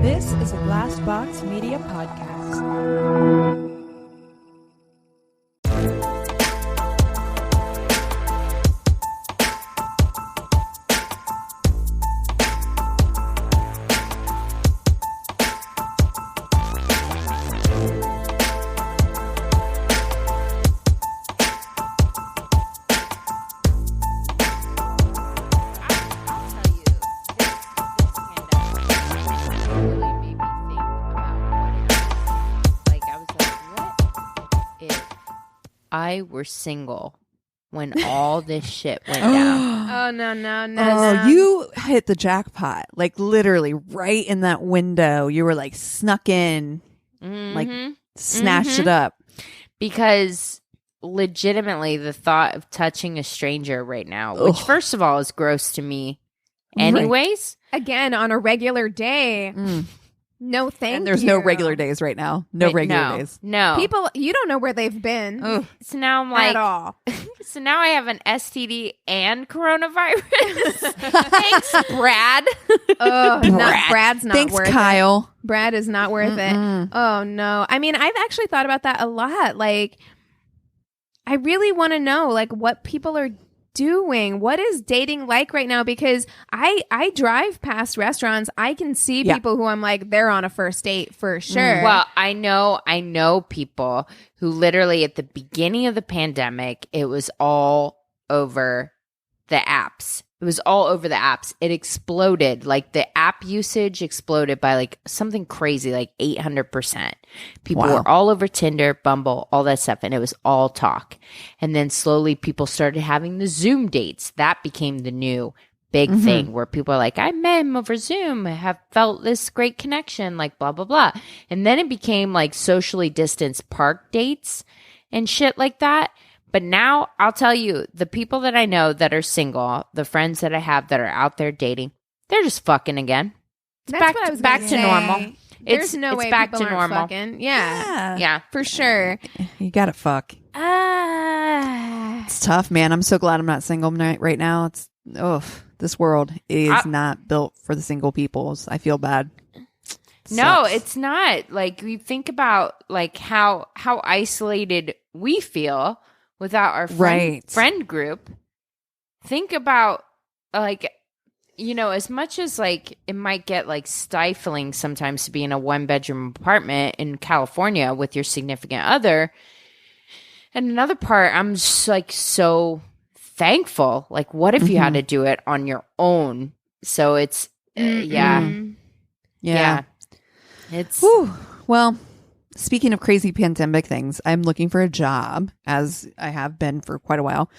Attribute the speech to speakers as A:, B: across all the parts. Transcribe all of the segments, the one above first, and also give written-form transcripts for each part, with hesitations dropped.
A: This is a Glassbox Media podcast.
B: I were single when all this shit went down.
C: Oh, no.
A: Oh, you hit the jackpot. Like literally right in that window. You were like snuck in, like snatched it up.
B: Because legitimately the thought of touching a stranger right now, which first of all is gross to me anyways.
C: Right. Again, on a regular day. No, thank you.
A: And there's no regular days right now. No regular days.
B: No.
C: People, you don't know where they've been.
B: Ugh. So now I'm like,
C: at all.
B: So now I have an STD and coronavirus. Thanks, Brad.
C: Brad's not
A: Thanks,
C: worth
A: Kyle.
C: it. Brad is not worth it. Oh, no. I mean, I've actually thought about that a lot. Like, I really want to know, like, what people are doing. What is dating like right now? Because I drive past restaurants. I can see people who I'm like, they're on a first date for sure.
B: Well, I know people who literally at the beginning of the pandemic, it was all over the apps. It was all over the apps. It exploded. Like the app usage exploded by like something crazy, like 800%. People were all over Tinder, Bumble, all that stuff. And it was all talk. And then slowly people started having the Zoom dates. That became the new big thing where people are like, I met him over Zoom. I have felt this great connection, like blah, blah, blah. And then it became like socially distanced park dates and shit like that. But now I'll tell you, the people that I know that are single, the friends that I have that are out there dating, they're just fucking again. It's
C: That's what I was
B: back to
C: say.
B: normal.
C: There's no way
B: back
C: people
B: to
C: aren't
B: normal.
C: fucking. Yeah.
B: Yeah.
C: For sure.
A: You gotta fuck. It's tough, man. I'm so glad I'm not single right now. This world is not built for the single peoples. I feel bad.
B: No,
A: Sucks.
B: it's not. Like we think about like how isolated we feel without our friend group. Think about like, you know, as much as like it might get like stifling sometimes to be in a 1-bedroom apartment in California with your significant other. And another part, I'm just like so thankful. Like, what if you had to do it on your own? So it's, yeah. It's
A: well. Speaking of crazy pandemic things, I'm looking for a job, as I have been for quite a while.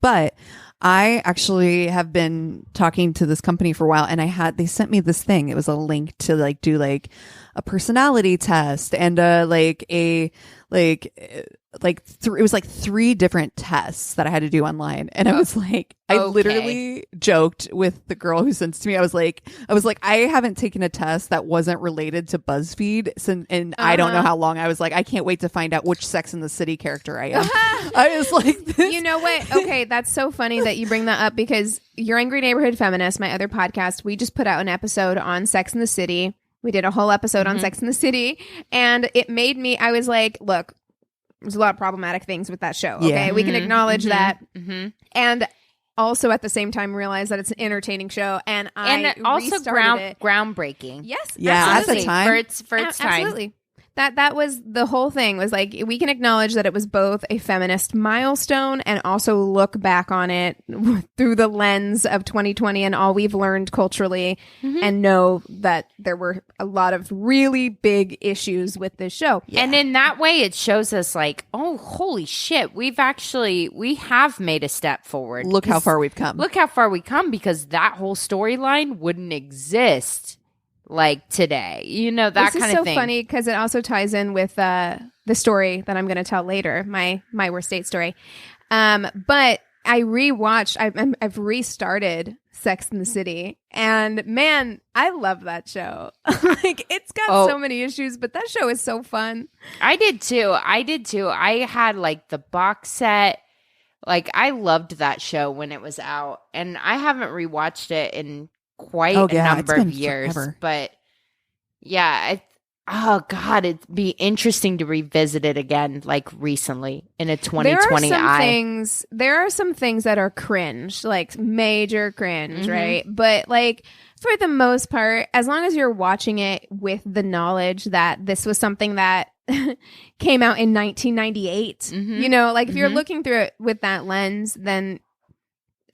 A: But I actually have been talking to this company for a while, and they sent me this thing. It was a link to like do like a personality test and it was like 3 different tests that I had to do online. And I was like, I literally joked with the girl who sent it to me. I was like, I haven't taken a test that wasn't related to BuzzFeed and I don't know how long. I was like, I can't wait to find out which Sex and the City character I am. I was like, this.
C: You know what? Okay, that's so funny that you bring that up because Your Angry Neighborhood Feminist, my other podcast, we just put out an episode on Sex and the City. We did a whole episode on Sex and the City, and it made me, I was like, look, there's a lot of problematic things with that show. Okay, we can acknowledge that. And also at the same time realize that it's an entertaining show. And
B: also
C: restarted it.
B: groundbreaking.
C: Yes.
A: Yeah,
C: absolutely.
A: at the time.
B: For its time.
C: Absolutely. That was the whole thing, was like, we can acknowledge that it was both a feminist milestone and also look back on it through the lens of 2020 and all we've learned culturally and know that there were a lot of really big issues with this show.
B: Yeah. And in that way, it shows us like, oh, holy shit, we have made a step forward.
A: Look how far we've come.
B: Look how far we come, because that whole storyline wouldn't exist like today, you know, that kind of thing.
C: This is so funny because it also ties in with the story that I'm going to tell later, my worst date story. But I rewatched, I've restarted Sex and the City, and man, I love that show. Like, it's got so many issues, but that show is so fun.
B: I did too. I had like the box set. Like, I loved that show when it was out, and I haven't rewatched it in quite a number of years,
A: forever.
B: but Yeah. Oh God, it'd be interesting to revisit it again, like recently in a 2020 eye.
C: There are some things that are cringe, like major cringe, right? But like for the most part, as long as you're watching it with the knowledge that this was something that came out in 1998, you know, like if you're looking through it with that lens, then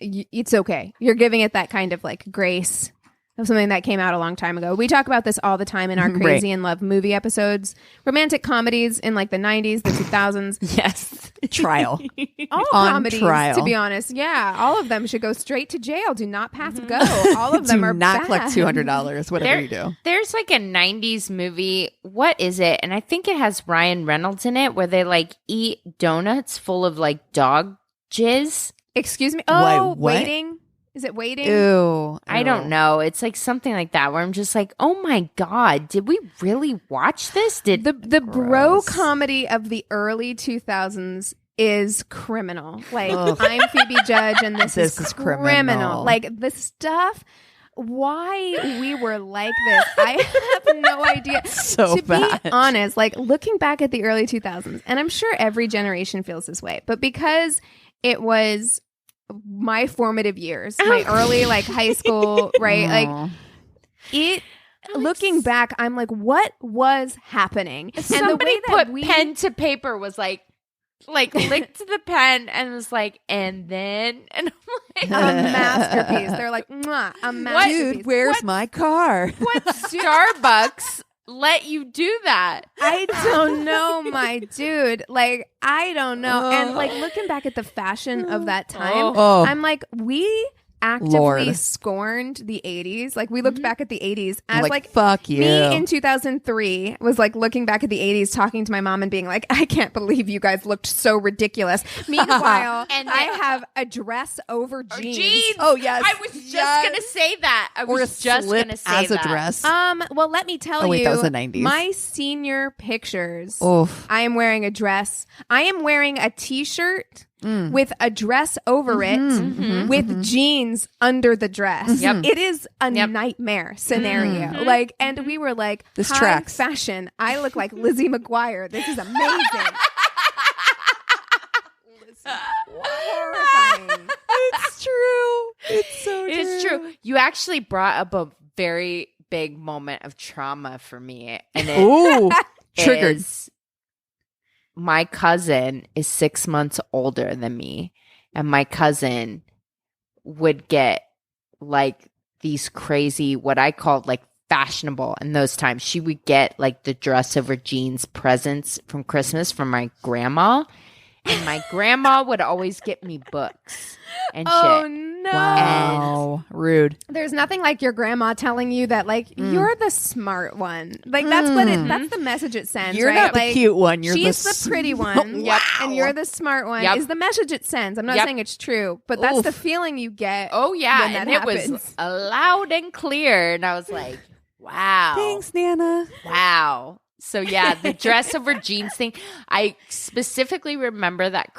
C: it's okay. You're giving it that kind of like grace of something that came out a long time ago. We talk about this all the time in our Crazy in Love movie episodes. Romantic comedies in like the 90s, the 2000s.
A: Yes. Trial.
C: All
A: On
C: comedies,
A: trial.
C: to be honest. Yeah. All of them should go straight to jail. Do not pass go. All of them are
A: not
C: bad.
A: collect $200, whatever you do.
B: There's like a 90s movie. What is it? And I think it has Ryan Reynolds in it where they like eat donuts full of like dog jizz.
C: Excuse me? Oh,
A: Wait, what?
C: Waiting? Is it Waiting?
A: Ew.
B: I don't know. It's like something like that where I'm just like, oh my God, did we really watch this? Did
C: The bro comedy of the early 2000s is criminal. Like, I'm Phoebe Judge and this is criminal. Like, the stuff, why we were like this, I have no idea.
A: So
C: to
A: bad.
C: be honest, like, looking back at the early 2000s, and I'm sure every generation feels this way, but because it was my formative years, my early like high school, right? Like it. Looking back, I'm like, what was happening? And
B: somebody
C: the way that
B: put pen to paper was like licked the pen and was like, and then, and I'm like,
C: a masterpiece. They're like, mwah, a masterpiece.
A: Dude, where's my car?
B: What Starbucks let you do that?
C: I don't know, my dude. Like, I don't know. And like looking back at the fashion of that time, I'm like, we actively scorned the 80s. Like, we looked back at the 80s as like
A: fuck you.
C: Me in 2003 was like looking back at the 80s, talking to my mom and being like, I can't believe you guys looked so ridiculous. Meanwhile,
B: and
C: I have a dress over jeans.
A: Oh, yes.
B: I was just going to say that. I was just going to say
A: as
B: that.
A: a dress.
C: Well, let me tell you.
A: That was the 90s.
C: My senior pictures,
A: Oof.
C: I am wearing a dress. I am wearing a t-shirt with a dress over it with jeans under the dress.
B: Yep.
C: It is a nightmare scenario. Like, and we were like,
A: this
C: high
A: tracks.
C: fashion. I look like Lizzie McGuire. This is amazing. Horrifying.
A: It's true. It's so true.
B: It's true. You actually brought up a very big moment of trauma for me. And it
A: triggered.
B: My cousin is 6 months older than me, and my cousin would get like these crazy, what I called like fashionable in those times. She would get like the dress over jeans presents from Christmas from my grandma, and my grandma would always get me books and shit.
C: No.
A: Wow. Rude.
C: There's nothing like your grandma telling you that like you're the smart one. Like that's what that's the message it sends.
A: You're
C: right?
A: not
C: like,
A: the cute one. You're
C: she's the pretty one.
A: Wow.
C: And you're the smart one.
B: Yep.
C: Is the message it sends. I'm not saying it's true, but that's the feeling you get.
B: Oh yeah,
C: when that
B: and
C: happens.
B: it was loud and clear, and I was like, wow.
A: Thanks, Nana.
B: Wow. So yeah, the dress over jeans thing. I specifically remember that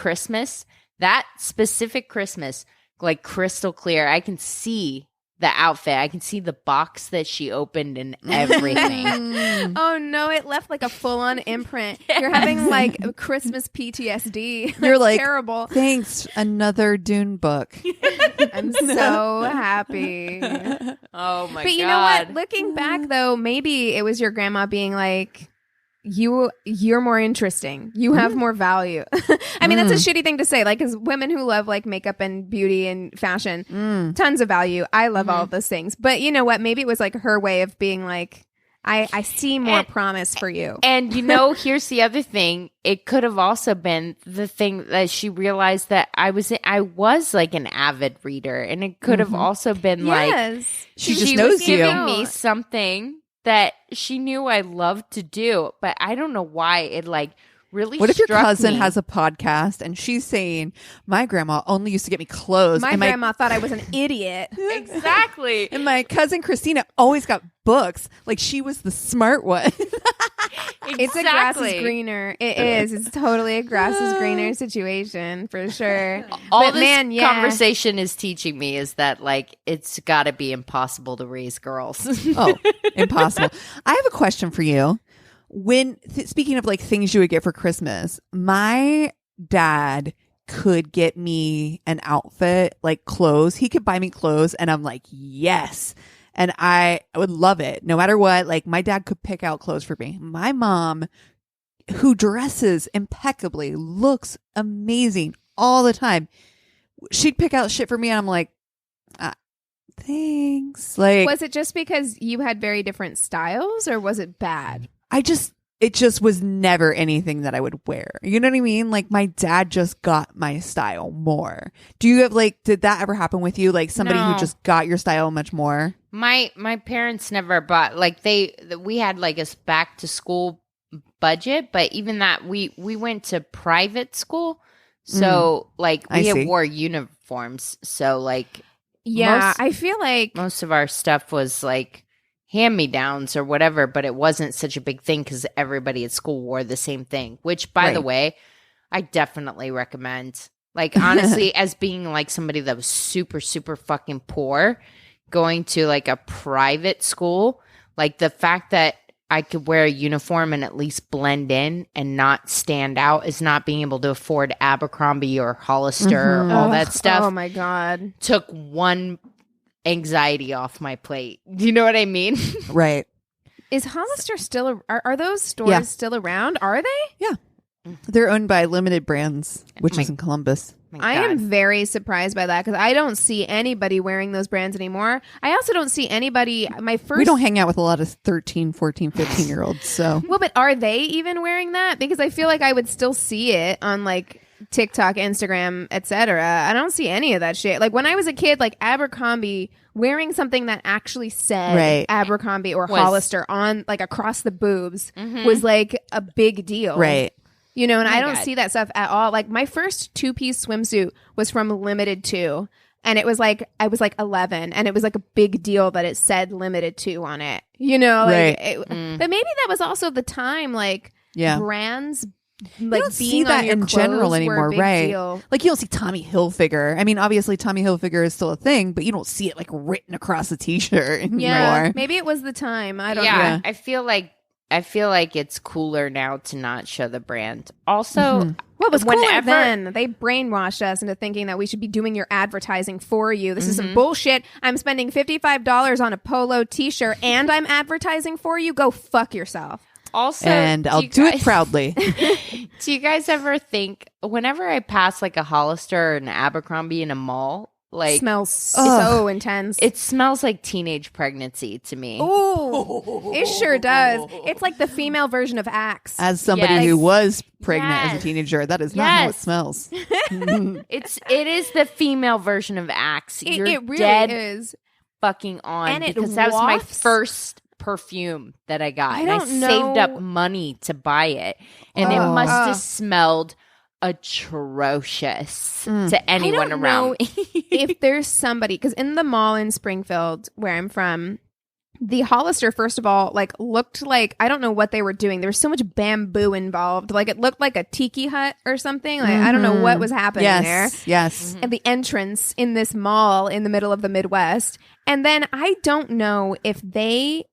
B: specific Christmas, like crystal clear. I can see the outfit. I can see the box that she opened and everything.
C: Oh no, it left like a full-on imprint. You're having like Christmas PTSD.
A: You're like,
C: terrible.
A: Thanks, another Dune book.
C: I'm so happy.
B: Oh my god.
C: But you know what? Looking back though, maybe it was your grandma being like, you're more interesting. You have more value. I mean, that's a shitty thing to say. Like, as women who love like makeup and beauty and fashion, tons of value. I love all of those things. But you know what? Maybe it was like her way of being like, I see more promise for you.
B: And you know, here's the other thing. It could have also been the thing that she realized that I was like an avid reader, and it could have also been like
A: She just
B: was
A: knows you.
B: giving me something that she knew I loved to do, but I don't know why it like really.
A: What if your
B: struck
A: cousin
B: me.
A: has a podcast and she's saying, my grandma only used to get me clothes.
C: My
A: and
C: grandma thought I was an idiot.
B: Exactly.
A: And my cousin Christina always got books. Like she was the smart one.
C: It's a grass is greener. It is. It's totally a grass is greener situation for sure.
B: All this conversation is teaching me is that like it's got to be impossible to raise girls.
A: Oh, impossible. I have a question for you. When speaking of like things you would get for Christmas, my dad could get me an outfit, like clothes. He could buy me clothes, and I'm like, yes. And I would love it no matter what. Like my dad could pick out clothes for me. My mom, who dresses impeccably, looks amazing all the time, she'd pick out shit for me, and I'm like, thanks. Like,
C: was it just because you had very different styles, or was it bad?
A: It just was never anything that I would wear. You know what I mean? Like my dad just got my style more. Do you have like, did that ever happen with you? Like somebody who just got your style much more?
B: My parents never bought, like we had like a back to school budget, but even that we went to private school. So like we wore uniforms. So like,
C: I feel like
B: most of our stuff was like hand-me-downs or whatever, but it wasn't such a big thing because everybody at school wore the same thing, which by the way, I definitely recommend. Like honestly, as being like somebody that was super, super fucking poor, going to like a private school, like the fact that I could wear a uniform and at least blend in and not stand out as not being able to afford Abercrombie or Hollister or all that stuff.
C: Oh my God.
B: Took one anxiety off my plate. Do you know what I mean?
A: Right.
C: Is Hollister still are those stores still around? Are they?
A: Yeah. They're owned by Limited Brands, which is in Columbus.
C: I am very surprised by that because I don't see anybody wearing those brands anymore. I also don't see anybody. We don't
A: hang out with a lot of 13, 14, 15-year-olds. So
C: well, but are they even wearing that? Because I feel like I would still see it on like TikTok, Instagram, etc. I don't see any of that shit. Like when I was a kid, like Abercrombie wearing something that actually said Abercrombie or Hollister on like across the boobs was like a big deal.
A: Right.
C: You know, and I don't see that stuff at all. Like my first 2-piece swimsuit was from Limited 2. And it was like, I was like 11 and it was like a big deal that it said Limited 2 on it. You know, like, but maybe that was also the time, like brands like
A: you don't
C: being
A: see that
C: on your
A: in general anymore, right?
C: Deal.
A: Like you don't see Tommy Hilfiger. I mean, obviously Tommy Hilfiger is still a thing, but you don't see it like written across the t-shirt anymore.
C: Yeah, maybe it was the time. I don't know.
B: Yeah, I feel like it's cooler now to not show the brand. Also,
C: what was cooler then? They brainwashed us into thinking that we should be doing your advertising for you. This is some bullshit. I'm spending $55 on a polo t-shirt and I'm advertising for you. Go fuck yourself.
B: Also,
A: and I'll do it proudly.
B: Do you guys ever think, whenever I pass like a Hollister or an Abercrombie in a mall, like
C: smells so intense.
B: It smells like teenage pregnancy to me.
C: Ooh, it sure does. It's like the female version of Axe.
A: As somebody who was pregnant as a teenager, that is not how it smells.
B: It is the female version of Axe. You're
C: it really
B: dead
C: is
B: fucking on,
C: and
B: because that was my first perfume that I got. I saved up money to buy it, and it must have smelled atrocious to anyone around me.
C: If there's somebody, because in the mall in Springfield where I'm from, the Hollister, first of all, like looked like, I don't know what they were doing. There was so much bamboo involved. Like it looked like a tiki hut or something. Like I don't know what was happening there.
A: Yes.
C: And the entrance in this mall in the middle of the Midwest. And then I don't know if they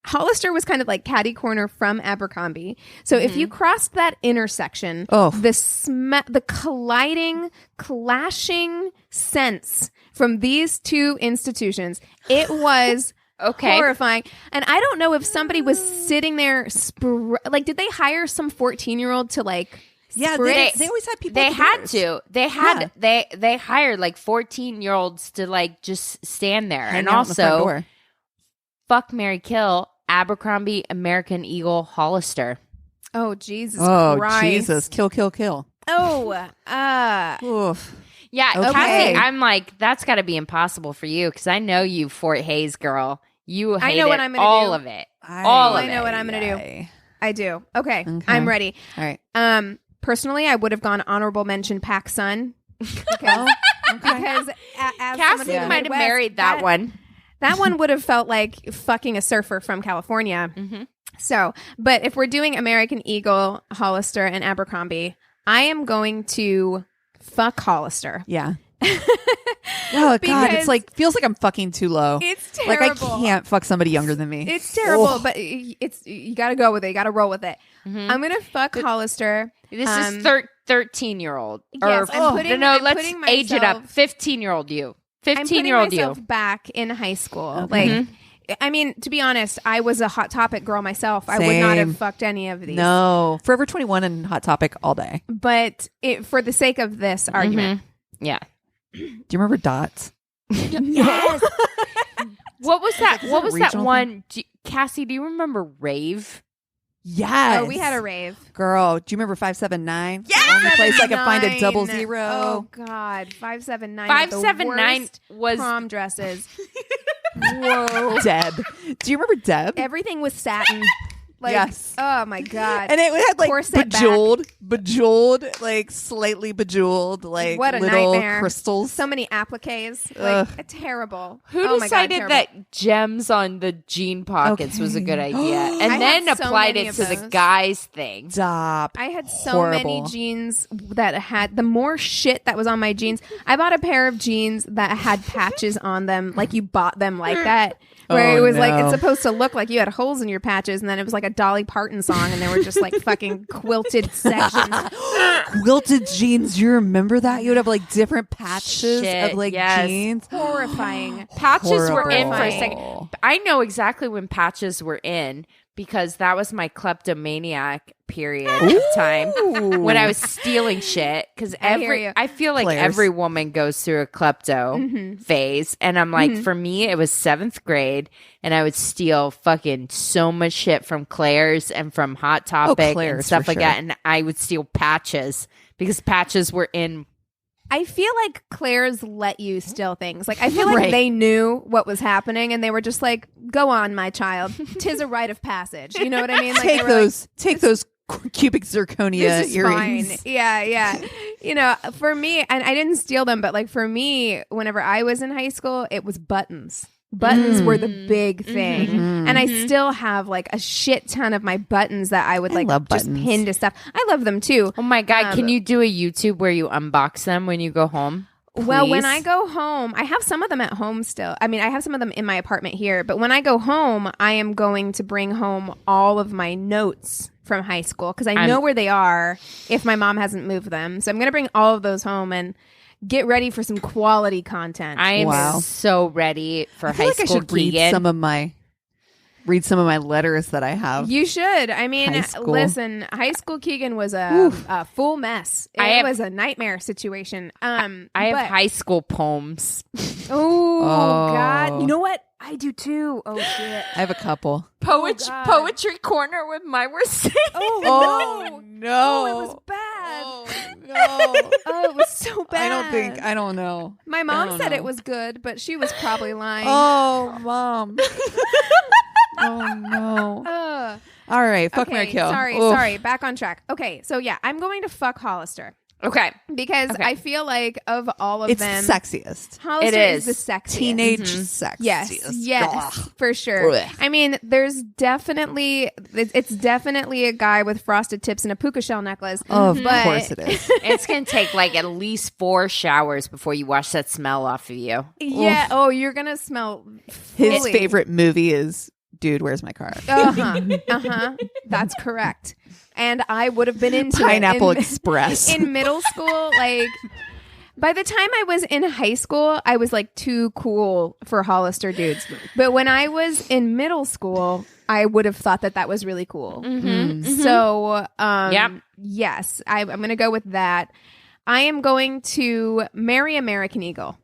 C: Hollister was kind of like catty corner from Abercrombie. So if you crossed that intersection, the colliding, clashing scents from these two institutions, it was horrifying. And I don't know if somebody was sitting there, like, did they hire some 14-year-old to like...
A: Yeah, they always had people.
B: They had to. They had. They hired like 14-year-olds to like just stand there, and also fuck, marry, kill Abercrombie, American Eagle, Hollister.
C: Oh Jesus! Christ.
A: Jesus! Kill, kill, kill.
C: Oof.
B: Yeah, okay. Cassie, I'm like, that's got to be impossible for you because I know you, Fort Hayes girl. You hate
C: what I'm gonna
B: all
C: do.
B: of it.
C: I know what I'm gonna do. I do. Okay, I'm ready.
A: All right.
C: Personally, I would have gone honorable mention PacSun because as
B: Cassie might have married that one.
C: That one would have felt like fucking a surfer from California. So, but if we're doing American Eagle, Hollister, and Abercrombie, I am going to fuck Hollister.
A: Yeah. Oh God, it's like feels like I'm fucking too low.
C: It's terrible.
A: Like I can't fuck somebody younger than me.
C: It's terrible, but it's you got to go with it. You got to roll with it.
B: Mm-hmm.
C: I'm gonna fuck Hollister.
B: This is 13-year-old.
C: Yes,
B: Let's age it up. 15-year-old you. 15-year-old you.
C: I'm putting myself back in high school.
A: Okay.
C: Like, I mean, to be honest, I was a Hot Topic girl myself. I would not have fucked any of these.
A: No, Forever 21 and Hot Topic all day.
C: But for the sake of this argument,
B: yeah.
A: Do you remember Dots?
C: Yes.
B: What was that? What was that one?
C: Cassie,
B: do you remember Rave?
A: Yes.
C: Oh, we had a rave.
A: Girl, do you remember 579?
C: Yeah.
A: The only place I could find a 00.
C: Oh God, 579.
B: 579 was
C: prom dresses. Whoa.
A: Deb. Do you remember Deb?
C: Everything was satin. Like,
A: yes.
C: Oh my God.
A: And it had like
C: Corset
A: bejeweled, like slightly bejeweled, like
C: what a
A: little
C: nightmare.
A: Crystals.
C: So many appliques. Like terrible.
B: Who decided that gems on the jean pockets was a good idea? And then applied it to the guys thing.
A: Stop.
C: I had so many jeans that had the more shit that was on my jeans. I bought a pair of jeans that had patches on them, like you bought them like that. Where it was like, it's supposed to look like you had holes in your patches, and then it was like a Dolly Parton song, and they were just like fucking quilted sections.
A: Quilted jeans. Do you remember that? You would have like different patches of like jeans.
C: Horrifying.
B: Patches were in for a second. I know exactly when patches were in because that was my kleptomaniac period of time when I was stealing shit. Because I feel like every woman goes through a klepto phase, and I'm like, for me, it was 7th grade, and I would steal fucking so much shit from Claire's and from Hot Topic and stuff like that, and I would steal patches because patches were in.
C: I feel like Claire's let you steal things. Like I feel like they knew what was happening, and they were just like, "Go on, my child. 'Tis a rite of passage." You know what I mean? Like,
A: take those cubic zirconia earrings.
C: Fine. Yeah. You know, for me, and I didn't steal them, but like for me, whenever I was in high school, it was buttons. Buttons were the big thing. And I still have like a shit ton of my buttons that I would like just pin to stuff. I love them too.
B: Oh my God. Can you do a YouTube where you unbox them when you go home? Please?
C: Well, when I go home, I have some of them at home still. I mean, I have some of them in my apartment here. But when I go home, I am going to bring home all of my notes from high school because I know where they are if my mom hasn't moved them. So I'm going to bring all of those home and get ready for some quality content.
B: I am so ready for high school. I should
A: read some of my letters that I have.
C: You should. I mean, listen, high school Keegan was a full mess. It was a nightmare situation.
B: I have high school poems.
C: Oh God! You know what? I do too. Oh shit!
A: I have a couple.
B: Poetry corner with my worst.
A: Oh no!
C: Oh, it was bad.
A: Oh no!
C: Oh, it was so bad.
A: I don't know.
C: My mom said it was good, but she was probably lying.
A: Oh, Mom. Oh no! All right, fuck, marry, kill.
C: Sorry. Back on track. Okay, so yeah, I'm going to fuck Hollister.
B: Okay,
C: because I feel like of all of them,
A: it's sexiest.
C: Hollister is the sexiest.
A: Teenage sexiest.
C: Yes, for sure.
A: Ugh.
C: I mean, it's definitely a guy with frosted tips and a puka shell necklace.
A: Of course it is.
B: It's gonna take like at least 4 showers before you wash that smell off of you.
C: Yeah. Oh, you're gonna smell.
A: His favorite movie is Dude, Where's My Car?
C: That's correct. And I would have been into
A: Pineapple Express
C: in middle school. Like by the time I was in high school, I was like too cool for Hollister dudes. But when I was in middle school, I would have thought that was really cool. So, yes, I'm going to go with that. I am going to marry American Eagle.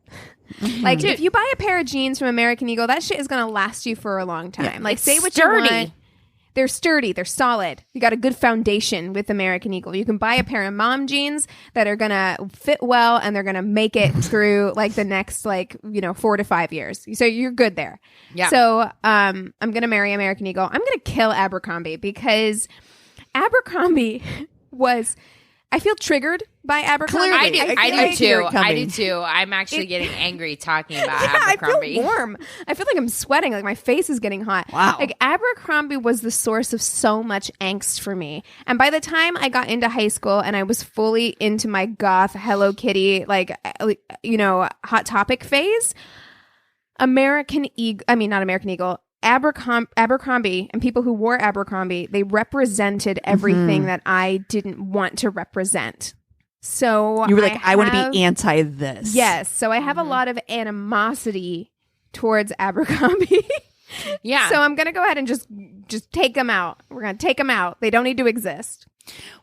C: Like, if you buy a pair of jeans from American Eagle, that shit is going to last you for a long time. Yeah, like, say what you want. They're sturdy. They're solid. You got a good foundation with American Eagle. You can buy a pair of mom jeans that are going to fit well, and they're going to make it through like the next 4 to 5 years. So you're good there. Yeah. So I'm going to marry American Eagle. I'm going to kill Abercrombie because Abercrombie was I feel triggered by Abercrombie.
A: Clearly.
B: I
A: I
B: do
A: hear
B: too.
A: it coming.
B: I do too. I'm actually getting angry talking about
C: Yeah, I
B: Abercrombie.
C: feel warm. I feel like I'm sweating. Like my face is getting hot.
A: Wow.
C: Like Abercrombie was the source of so much angst for me. And by the time I got into high school and I was fully into my goth Hello Kitty, like, you know, Hot Topic phase, American Eagle, I mean, not American Eagle, Abercrombie and people who wore Abercrombie, they represented everything that I didn't want to represent. So
A: You were like, I want to be anti this.
C: Yes. So I have a lot of animosity towards Abercrombie.
B: Yeah.
C: So I'm going to go ahead and just take them out. We're going to take them out. They don't need to exist.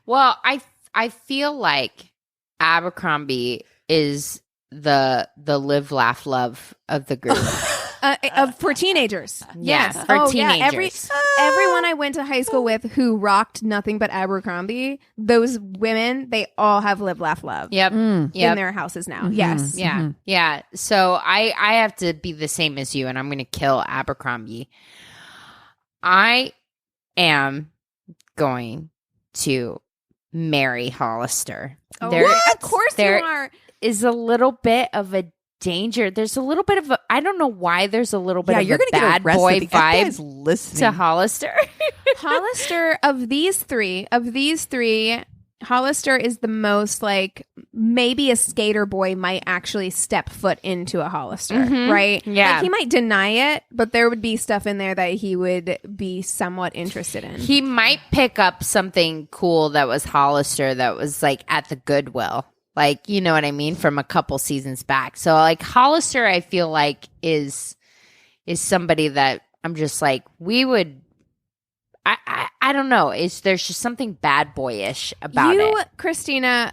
B: Well, I feel like Abercrombie is the live, laugh, love of the group.
C: For teenagers.
B: Yeah,
C: Yes.
B: for
C: Yeah.
B: teenagers.
C: Everyone I went to high school with who rocked nothing but Abercrombie, those women, they all have live, laugh, love
B: Yep.
C: in
B: Yep.
C: their houses now. Yes.
B: Yeah. Yeah. So I have to be the same as you, and I'm going to kill Abercrombie. I am going to marry Hollister.
C: Oh,
B: There-
C: of course
B: there
C: you are.
B: is a little bit of a danger. There's a little bit of a, I don't know why there's a little bit
A: Yeah,
B: of
A: you're
B: a
A: going to get
B: bad
A: arrested.
B: boy
A: The FBI is
B: vibe
A: listening.
B: to Hollister.
C: Hollister, of these three, Hollister is the most like, maybe a skater boy might actually step foot into a Hollister, right?
B: Yeah.
C: Like he might deny it, but there would be stuff in there that he would be somewhat interested in.
B: He might pick up something cool that was Hollister that was like at the Goodwill. Like, you know what I mean? From a couple seasons back. So like Hollister, I feel like is somebody that I'm just like, we would, I don't know. There's just something bad boyish about it.
C: Christina,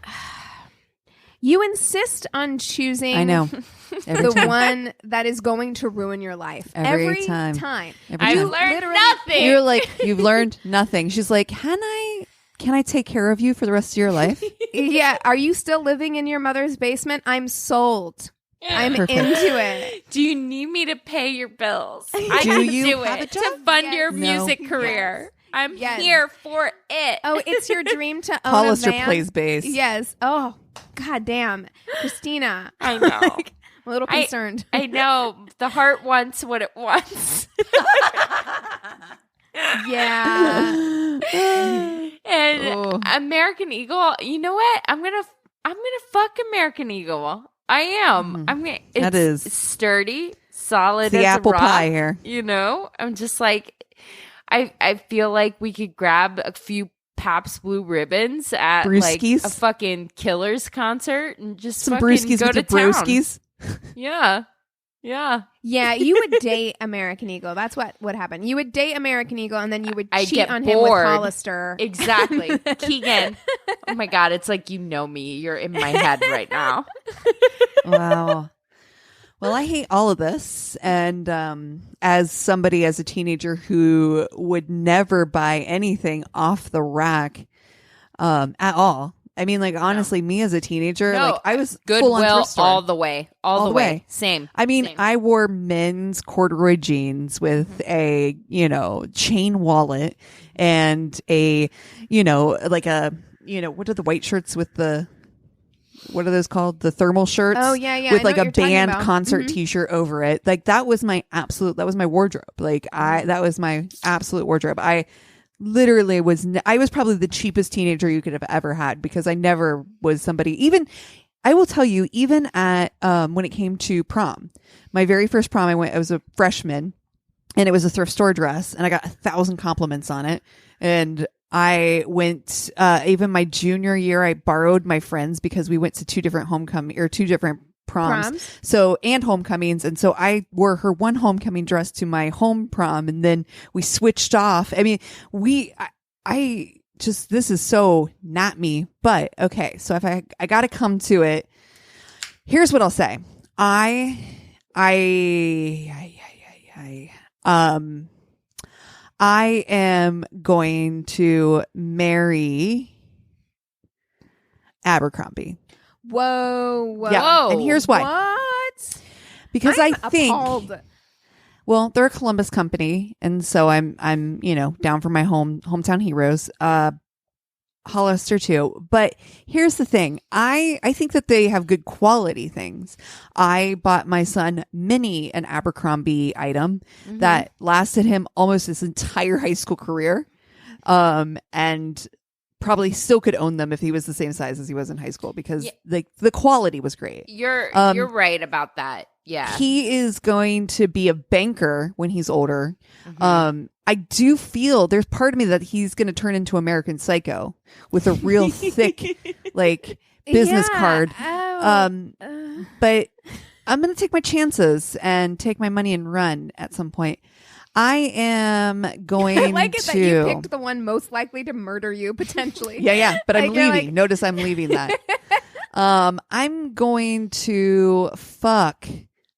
C: you insist on choosing
A: I know. Every
C: the
A: time.
C: one that is going to ruin your life.
A: Every time. Every
B: I
A: time.
B: learned
C: literally-
B: nothing.
A: You're like, you've learned nothing. She's like, can I take care of you for the rest of your life?
C: Yeah. Are you still living in your mother's basement? I'm sold. I'm
A: Perfect.
C: into it.
B: Do you need me to pay your bills? I
A: Do
B: can
A: you
B: do
A: have
B: it
A: a job?
B: to fund
C: Yes.
B: your
A: No.
B: music career. I'm
C: Yes.
B: here for it.
C: Oh, it's your dream to own
A: Hollister
C: a van?
A: plays bass.
C: Yes. Oh, god damn. Christina.
B: I know.
C: I'm a little concerned.
B: I know. The heart wants what it wants.
C: Yeah.
B: And
A: Oh.
B: American Eagle, you know what? I'm gonna fuck American Eagle. I am. I'm gonna. It's
A: That is-
B: sturdy, solid.
A: The
B: as
A: apple
B: a rock,
A: pie here.
B: You know, I'm just like, I feel like we could grab a few Pabst Blue Ribbons at like
A: Brewskis?
B: a fucking Killers concert and just
A: Some
B: fucking
A: brewskis
B: go
A: with
B: to
A: the
B: town.
A: brewskis.
B: Yeah, yeah.
C: Yeah, you would date American Eagle. That's what would happen. You would date American Eagle and then you would
B: I'd
C: cheat
B: get
C: on him with
B: bored.
C: Hollister.
B: Exactly. Keegan. Oh my God. It's like, you know me. You're in my head right now.
A: Wow. Well, I hate all of this. And as somebody, as a teenager who would never buy anything off the rack at all. I mean, like, honestly, me as a teenager,
B: No,
A: like, I was full on
B: Goodwill
A: thrift store.
B: all the way. All the way. Same.
A: I mean,
B: Same.
A: I wore men's corduroy jeans with a, chain wallet and a, like a, what are the white shirts with the, what are those called? The thermal shirts?
C: Oh, yeah, yeah.
A: With
C: I know
A: like
C: what
A: a
C: you're talking
A: band
C: about.
A: concert
C: Mhm.
A: t-shirt over it. Like that was my wardrobe. Like that was my absolute wardrobe. I literally I was probably the cheapest teenager you could have ever had because I never was somebody, even I will tell you, even at when it came to prom, my very first prom I was a freshman and it was a thrift store dress and I got 1,000 compliments on it. And I went, even my junior year, I borrowed my friends because we went to two different proms. So, and homecomings. And so I wore her one homecoming dress to my home prom and then we switched off. I mean, this is so not me, but okay. So if I got to come to it, here's what I'll say. I am going to marry Abercrombie.
C: Whoa.
A: Yeah.
B: Whoa.
A: And here's why.
C: What?
A: Because
C: I'm
A: I think,
C: appalled.
A: well, they're a Columbus company. And so I'm, down for my hometown heroes. Hollister too. But here's the thing. I think that they have good quality things. I bought my son Minnie an Abercrombie item that lasted him almost his entire high school career. And probably still could own them if he was the same size as he was in high school because the quality was great.
B: You're right about that. Yeah.
A: He is going to be a banker when he's older. I do feel there's part of me that he's going to turn into American Psycho with a real thick like business card. But I'm going to take my chances and take my money and run at some point. I am going
C: I like it
A: to...
C: that you picked the one most likely to murder you, potentially.
A: Yeah, but I'm
C: Like, you're
A: leaving.
C: like-
A: Notice I'm leaving that. I'm going to fuck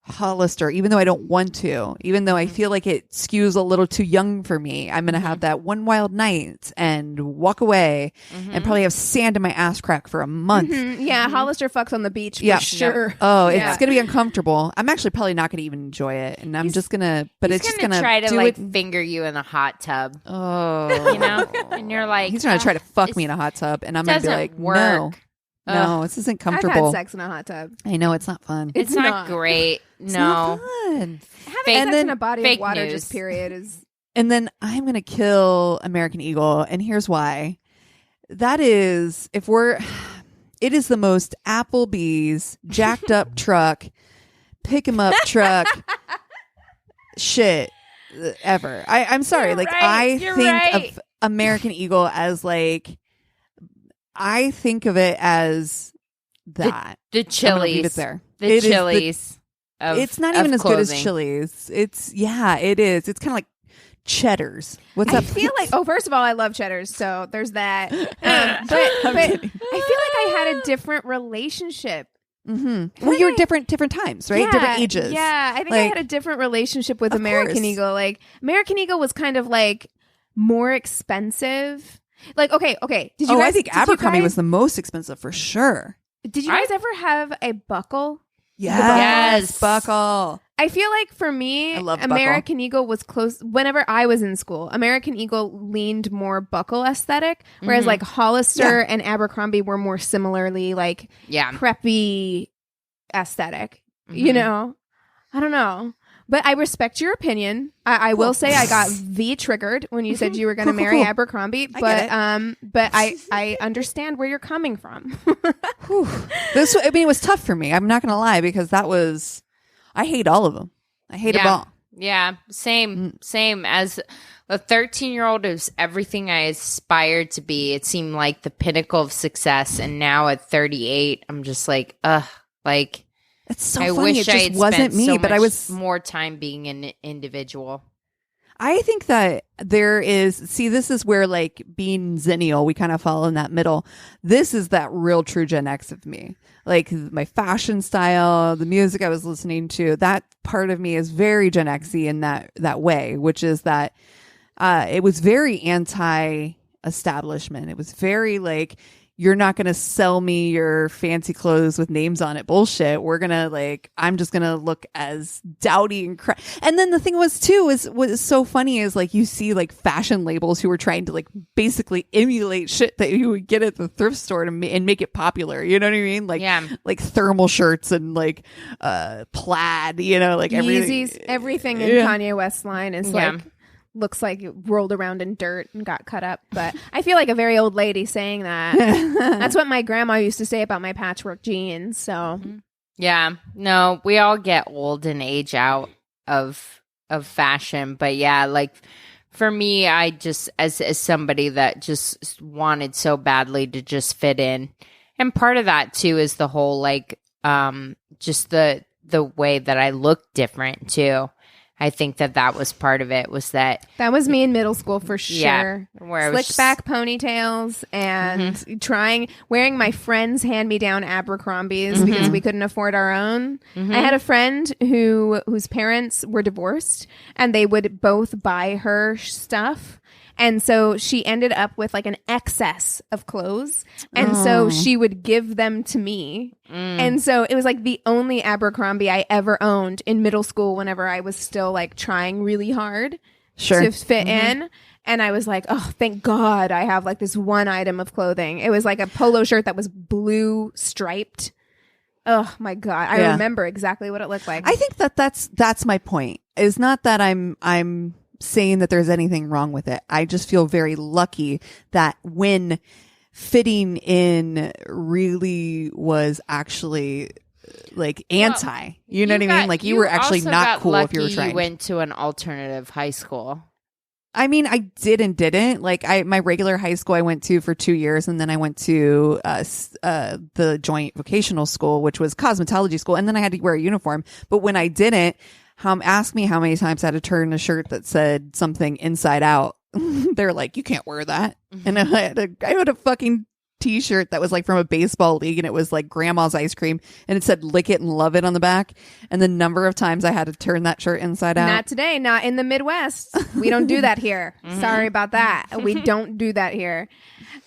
A: Hollister, even though I don't want to, even though I feel like it skews a little too young for me. I'm going to have that one wild night and walk away and probably have sand in my ass crack for a month.
C: Yeah, Hollister fucks on the beach for sure.
A: Oh, it's going to be uncomfortable. I'm actually probably not going to even enjoy it. And I'm just going to, but it's just going to
B: try to
A: do
B: like
A: it.
B: finger you in a hot tub.
A: Oh,
B: You know? And you're like,
A: he's going to try to fuck me in a hot tub. And I'm going to be
B: doesn't
A: like,
B: work.
A: no, this isn't
C: I've
A: comfortable.
C: had sex in a hot tub.
A: I know it's not fun.
B: It's not great.
A: It's
B: No.
A: not fun.
C: Having
B: Fake-
C: sex in a body
B: fake
C: of water
B: news.
C: just period is...
A: And then I'm going to kill American Eagle. And here's why. That is, it is the most Applebee's jacked up truck, pick 'em up truck shit ever. I'm sorry.
B: You're
A: like,
B: right. You're
A: think
B: right.
A: of American Eagle as like, I think of it as that.
B: The
A: I'm gonna leave
B: Chili's.
A: it there.
B: The
A: It is
B: Chili's.
A: It's not even as good as
B: clothing.
A: Chili's. It is. It's kind of like Cheddar's. What's
C: I
A: up?
C: feel like, first of all, I love cheddars, so there's that. But I feel like I had a different relationship.
A: Well, you were different times, right? Different ages.
C: Yeah, I think I had a different relationship with
A: Of
C: American
A: course.
C: Eagle. Like, American Eagle was kind of like more expensive. Like, okay. Did you guys,
A: I think
C: did you
A: Abercrombie
C: guys-
A: was the most expensive for sure.
C: Did you guys ever have a buckle?
B: Yes.
A: buckle.
C: I feel like for me,
A: I love the buckle.
C: American Eagle was close. Whenever I was in school, American Eagle leaned more buckle aesthetic, whereas like Hollister and Abercrombie were more similarly like preppy aesthetic. You know, I don't know. But I respect your opinion. I will say I got triggered when you said you were going to marry Abercrombie, but I understand where you're coming from.
A: It was tough for me. I'm not going to lie because I hate all of them. I hate them all.
B: Yeah, same as a 13-year-old is everything I aspired to be. It seemed like the pinnacle of success, and now at 38, I'm just like, like.
A: It's so
B: I
A: funny.
B: wish
A: It
B: I
A: just
B: had
A: wasn't
B: spent
A: me,
B: so
A: but I
B: much
A: was
B: more time being an individual.
A: I think that there is, this is where like being Zennial, we kind of fall in that middle. This is that real true Gen X of me. Like my fashion style, the music I was listening to, that part of me is very Gen X-y in that way, which is that it was very anti-establishment. It was very like, you're not going to sell me your fancy clothes with names on it bullshit. We're going to I'm just going to look as dowdy and and then the thing was too, what is so funny is like you see like fashion labels who are trying to like basically emulate shit that you would get at the thrift store and make it popular. You know what I mean? Like thermal shirts and like plaid, you know, like
C: Yeezys, everything in Kanye West's line is like, looks like it rolled around in dirt and got cut up. But I feel like a very old lady saying that. That's what my grandma used to say about my patchwork jeans. So
B: yeah, no, we all get old and age out of fashion. But yeah, like for me, I just as somebody that just wanted so badly to just fit in, and part of that too is the whole like just the way that I look different too. I think that was part of it. Was that
C: was me in middle school for sure.
B: Yeah, where
C: slick back ponytails and wearing my friends' hand-me-down Abercrombies because we couldn't afford our own. I had a friend whose parents were divorced, and they would both buy her stuff. And so she ended up with like an excess of clothes. And so she would give them to me. And so it was like the only Abercrombie I ever owned in middle school whenever I was still like trying really hard to fit in. And I was like, oh, thank God I have like this one item of clothing. It was like a polo shirt that was blue striped. Oh my God. I remember exactly what it looked like.
A: I think that's my point. It's not that I'm saying that there's anything wrong with it. I just feel very lucky that when fitting in really was actually like anti, you know what I mean? Like you were actually not cool if you were trying.
B: You went to an alternative high school.
A: I mean, I did and didn't. Like my regular high school I went to for 2 years, and then I went to the joint vocational school, which was cosmetology school, and then I had to wear a uniform. But when I didn't, ask me how many times I had to turn a shirt that said something inside out. They're like, you can't wear that. And I had a fucking t-shirt that was like from a baseball league, and it was like grandma's ice cream, and it said lick it and love it on the back. And the number of times I had to turn that shirt inside out.
C: Not today, not in the Midwest. We don't do that here. Sorry about that. We don't do that here.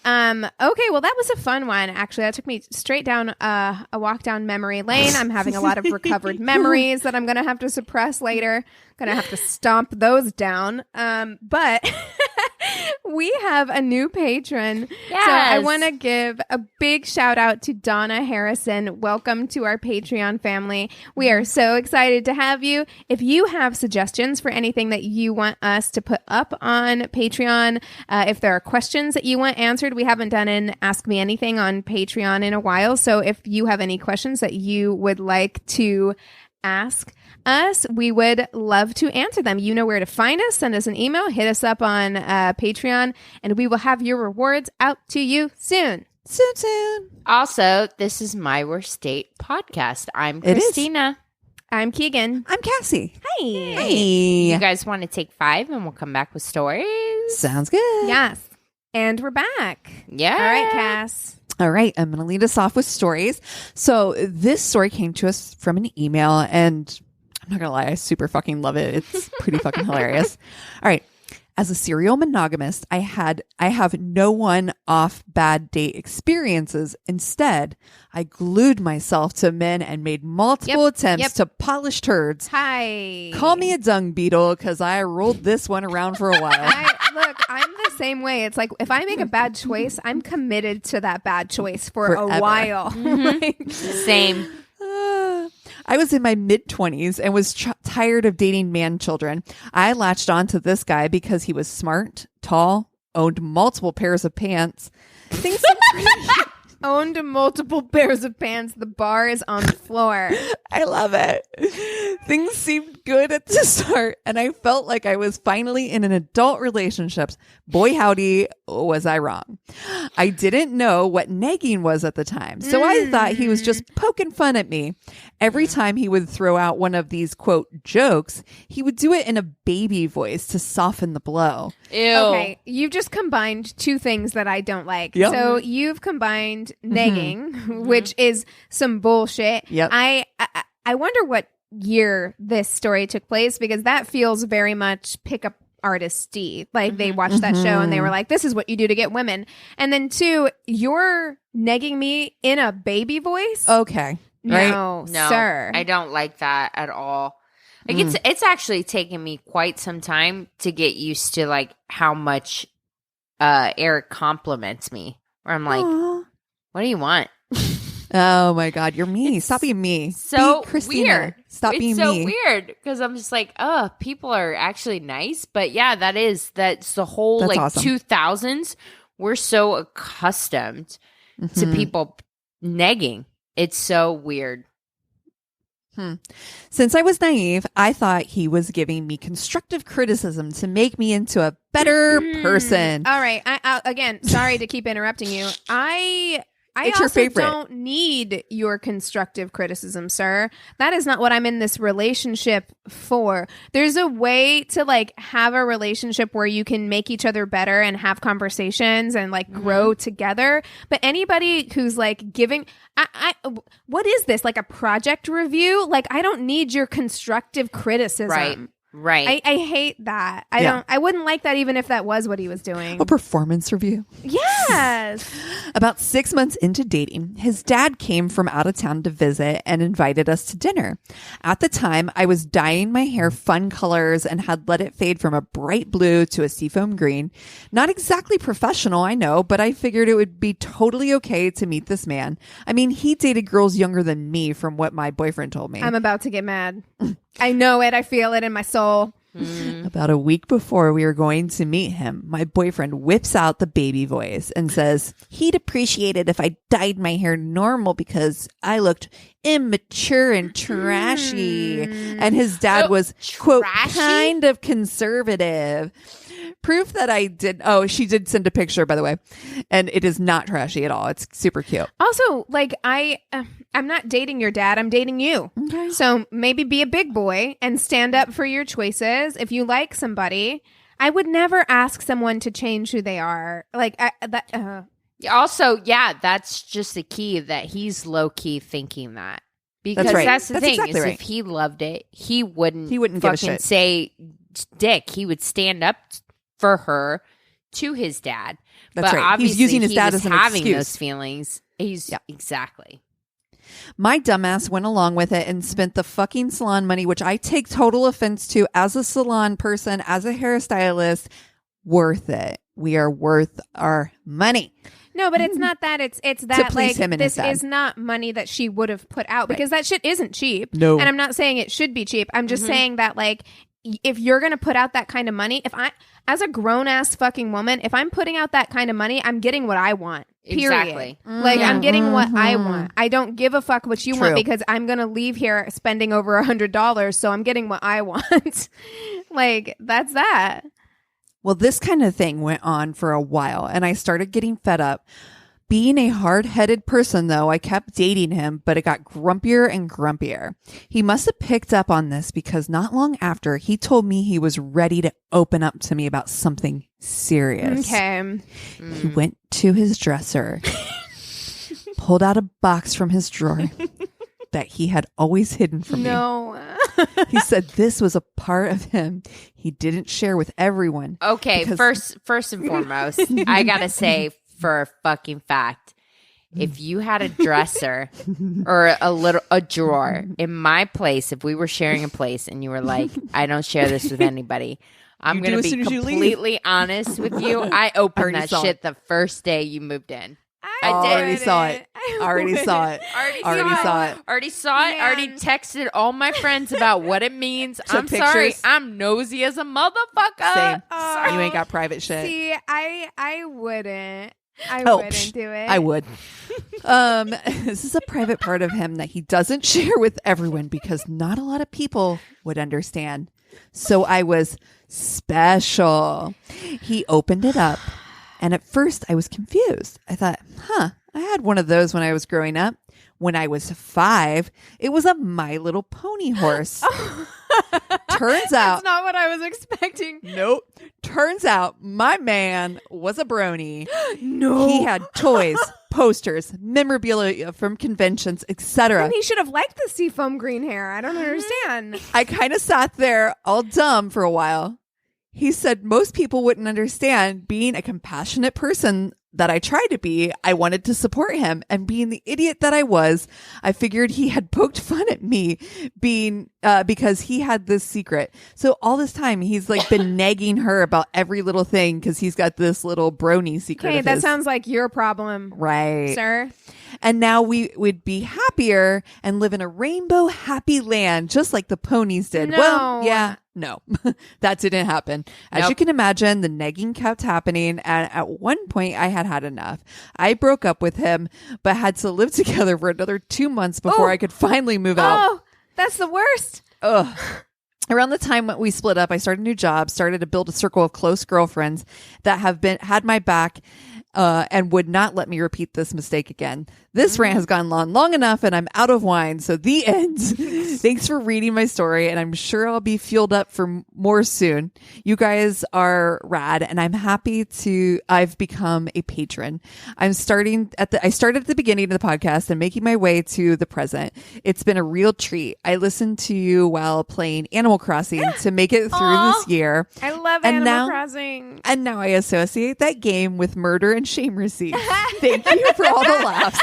C: Okay, well, that was a fun one. Actually, that took me straight down a walk down memory lane. I'm having a lot of recovered memories that I'm going to have to suppress later. Going to have to stomp those down. But we have a new patron.
B: Yes.
C: So I want to give a big shout out to Donna Harrison. Welcome to our Patreon family. We are so excited to have you. If you have suggestions for anything that you want us to put up on Patreon, if there are questions that you want answered, we haven't done an Ask Me Anything on Patreon in a while. So if you have any questions that you would like to ask us, we would love to answer them. You know where to find us. Send us an email, hit us up on Patreon, and we will have your rewards out to you soon.
A: Soon.
B: Also, this is My Worst Date podcast. I'm Christina.
C: I'm Keegan.
A: I'm Cassie.
C: Hey.
B: You guys want to take 5 and we'll come back with stories?
A: Sounds good.
C: Yes. And we're back.
B: Yeah.
C: All right, Cass.
A: All right, I'm going to lead us off with stories. So this story came to us from an email, and I'm not going to lie, I super fucking love it. It's pretty fucking hilarious. All right. As a serial monogamist, I have no one-off bad date experiences. Instead, I glued myself to men and made multiple attempts to polish turds.
C: Hi.
A: Call me a dung beetle, because I rolled this one around for a while.
C: Look, I'm the same way. It's like if I make a bad choice, I'm committed to that bad choice for
A: Forever.
C: a while. Like,
B: Same.
A: I was in my mid-20s and was tired of dating man children. I latched on to this guy because he was smart, tall, owned multiple pairs of pants. Things
C: owned multiple pairs of pants. The bar is on the floor.
A: I love it. Things seemed good at the start, and I felt like I was finally in an adult relationship. Boy, howdy, was I wrong. I didn't know what negging was at the time, so I thought he was just poking fun at me. Every time he would throw out one of these, quote, jokes, he would do it in a baby voice to soften the blow.
B: Ew.
C: Okay, you've just combined two things that I don't like.
A: Yep.
C: So you've combined negging, which is some bullshit.
A: Yep.
C: I wonder what year this story took place, because that feels very much pickup artist-y. Like they watched that show and they were like, this is what you do to get women. And then 2, you're negging me in a baby voice?
A: Okay. Right?
C: No,
B: No,
C: sir.
B: I don't like that at all. Like it's actually taken me quite some time to get used to like how much Eric compliments me. Where I'm like,
A: Aw.
B: what do you want?
A: Oh my God, you're me. Stop being me.
B: So
A: Be Christina.
B: weird.
A: Stop being
B: It's so
A: me.
B: weird because I'm just like, oh, people are actually nice. But yeah, that's the whole
A: That's
B: like
A: awesome.
B: 2000s. We're so accustomed to people negging. It's so weird.
A: Since I was naive, I thought he was giving me constructive criticism to make me into a better person.
C: All right. I again, sorry to keep interrupting you. I
A: It's your
C: also
A: favorite.
C: don't need your constructive criticism, sir. That is not what I'm in this relationship for. There's a way to like have a relationship where you can make each other better and have conversations and like grow together. But anybody who's like giving, what is this? Like a project review? Like I don't need your constructive criticism.
B: Right. Right.
C: I hate that. I wouldn't like that even if that was what he was doing.
A: A performance review.
C: Yes.
A: About 6 months into dating, his dad came from out of town to visit and invited us to dinner. At the time, I was dyeing my hair fun colors and had let it fade from a bright blue to a seafoam green. Not exactly professional, I know, but I figured it would be totally okay to meet this man. I mean, he dated girls younger than me from what my boyfriend told me.
C: I'm about to get mad. I know it. I feel it in my soul.
A: About a week before we were going to meet him, my boyfriend whips out the baby voice and says he'd appreciate it if I dyed my hair normal because I looked immature and trashy. And his dad was, quote, kind of conservative. Proof that I did. Oh, she did send a picture, by the way. And it is not trashy at all. It's super cute.
C: Also, like, I'm not dating your dad. I'm dating you.
A: Okay.
C: So maybe be a big boy and stand up for your choices. If you like somebody, I would never ask someone to change who they are. Like,
B: Also, yeah, that's just the key that he's low key thinking that. Because
A: that's, right.
B: That's the thing
A: exactly
B: is
A: right.
B: If he loved it, he wouldn't
A: give a
B: fucking
A: shit.
B: say dick. He would stand up for her to his dad.
A: That's
B: but
A: right.
B: Obviously,
A: he's using his dad
B: was
A: as an
B: having
A: excuse.
B: those feelings. Exactly.
A: My dumbass went along with it and spent the fucking salon money, which I take total offense to as a salon person, as a hairstylist. Worth it. We are worth our money.
C: No, but it's not that. It's that
A: please
C: like
A: him and
C: this
A: his dad.
C: is not money that she would have put out because that shit isn't cheap.
A: No.
C: And I'm not saying it should be cheap. I'm just saying that like if you're going to put out that kind of money, if I as a grown ass fucking woman, if I'm putting out that kind of money, I'm getting what I want. Period.
B: Exactly.
C: Like I'm getting what I want. I don't give a fuck what you
A: True.
C: want because I'm going to leave here spending over $100, so I'm getting what I want. Like that's that.
A: Well, this kind of thing went on for a while, and I started getting fed up. Being a hard-headed person, though, I kept dating him, but it got grumpier and grumpier. He must have picked up on this because not long after, he told me he was ready to open up to me about something serious.
C: Okay.
A: He went to his dresser, pulled out a box from his drawer that he had always hidden from me.
C: No.
A: He said this was a part of him he didn't share with everyone.
B: Okay,
A: because-
B: first and foremost, I gotta say for a fucking fact, if you had a dresser or a drawer in my place, if we were sharing a place and you were like, I don't share this with anybody, I'm gonna be completely honest with you. I opened that shit the first day you moved in. I
A: already saw it. Already saw it.
B: Already saw it. Already texted all my friends about what it means. I'm sorry. I'm nosy as a motherfucker.
A: Same. You ain't got private shit.
C: See, I wouldn't. I
A: Oh,
C: wouldn't do it.
A: I would. This is a private part of him that he doesn't share with everyone because not a lot of people would understand. So I was special. He opened it up. And at first I was confused. I thought, I had one of those when I was growing up. When I was 5, it was a My Little Pony horse. Turns out.
C: That's not what I was expecting.
A: Nope. Turns out my man was a brony.
C: No.
A: He had toys, posters, memorabilia from conventions, etc.
C: And he should have liked the seafoam green hair. I don't understand.
A: I kind of sat there all dumb for a while. He said most people wouldn't understand. Being a compassionate person that I tried to be, I wanted to support him. And being the idiot that I was, I figured he had poked fun at me being because he had this secret. So all this time, he's like been nagging her about every little thing because he's got this little brony secret.
C: Okay,
A: of
C: that
A: his.
C: Sounds like your problem.
A: Right.
C: Sir.
A: And now we would be happier and live in a rainbow happy land, just like the ponies did.
C: No.
A: Well, yeah, no, that didn't happen. As you can imagine, the negging kept happening. And at one point I had enough. I broke up with him, but had to live together for another 2 months before I could finally move out.
C: Oh, that's the worst.
A: Ugh. Around the time when we split up, I started a new job, started to build a circle of close girlfriends that have had my back and would not let me repeat this mistake again. This rant has gone long enough, and I'm out of wine. So the end. Thanks for reading my story, and I'm sure I'll be fueled up for more soon. You guys are rad, and I'm happy I've become a patron. I started at the beginning of the podcast and making my way to the present. It's been a real treat. I listened to you while playing Animal Crossing to make it through this year.
C: I love Animal Crossing.
A: And now I associate that game with murder and shame receipts. Thank you for all the laughs.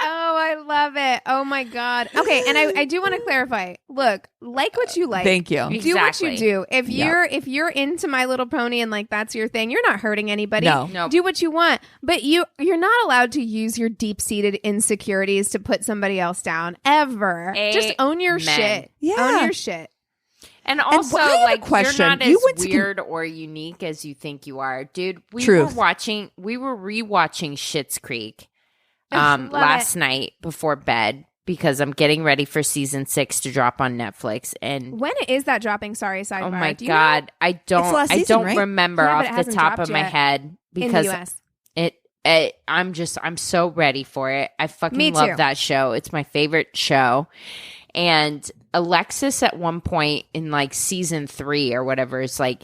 C: Oh, I love it. Oh my God. Okay. And I do want to clarify. Look, like what you like.
A: Thank you.
C: Do what you do. If you're into My Little Pony and like that's your thing, you're not hurting anybody.
A: No.
C: Do what you want. But you're not allowed to use your deep-seated insecurities to put somebody else down. Ever. Just own your shit.
A: Yeah.
C: Own your shit.
B: And also,
A: I have a
B: like,
A: question.
B: you're not
A: You
B: as
A: went
B: weird or unique as you think you are. Dude, we
A: Truth.
B: were rewatching Schitt's Creek
C: Love
B: last
C: it.
B: night before bed because I'm getting ready for season 6 to drop on Netflix. And
C: When is that dropping? Sorry, sidebar.
B: oh my
C: Do you know?
B: God, I
A: last season,
B: don't
A: right?
B: remember
C: Yeah, but it
B: off the
C: hasn't
B: top
C: dropped
B: of my
C: yet.
B: head
C: In the
B: because
C: US.
B: I'm so ready for it. I fucking
C: Me
B: love
C: too.
B: that show. It's my favorite show. And Alexis at one point in like season 3 or whatever is like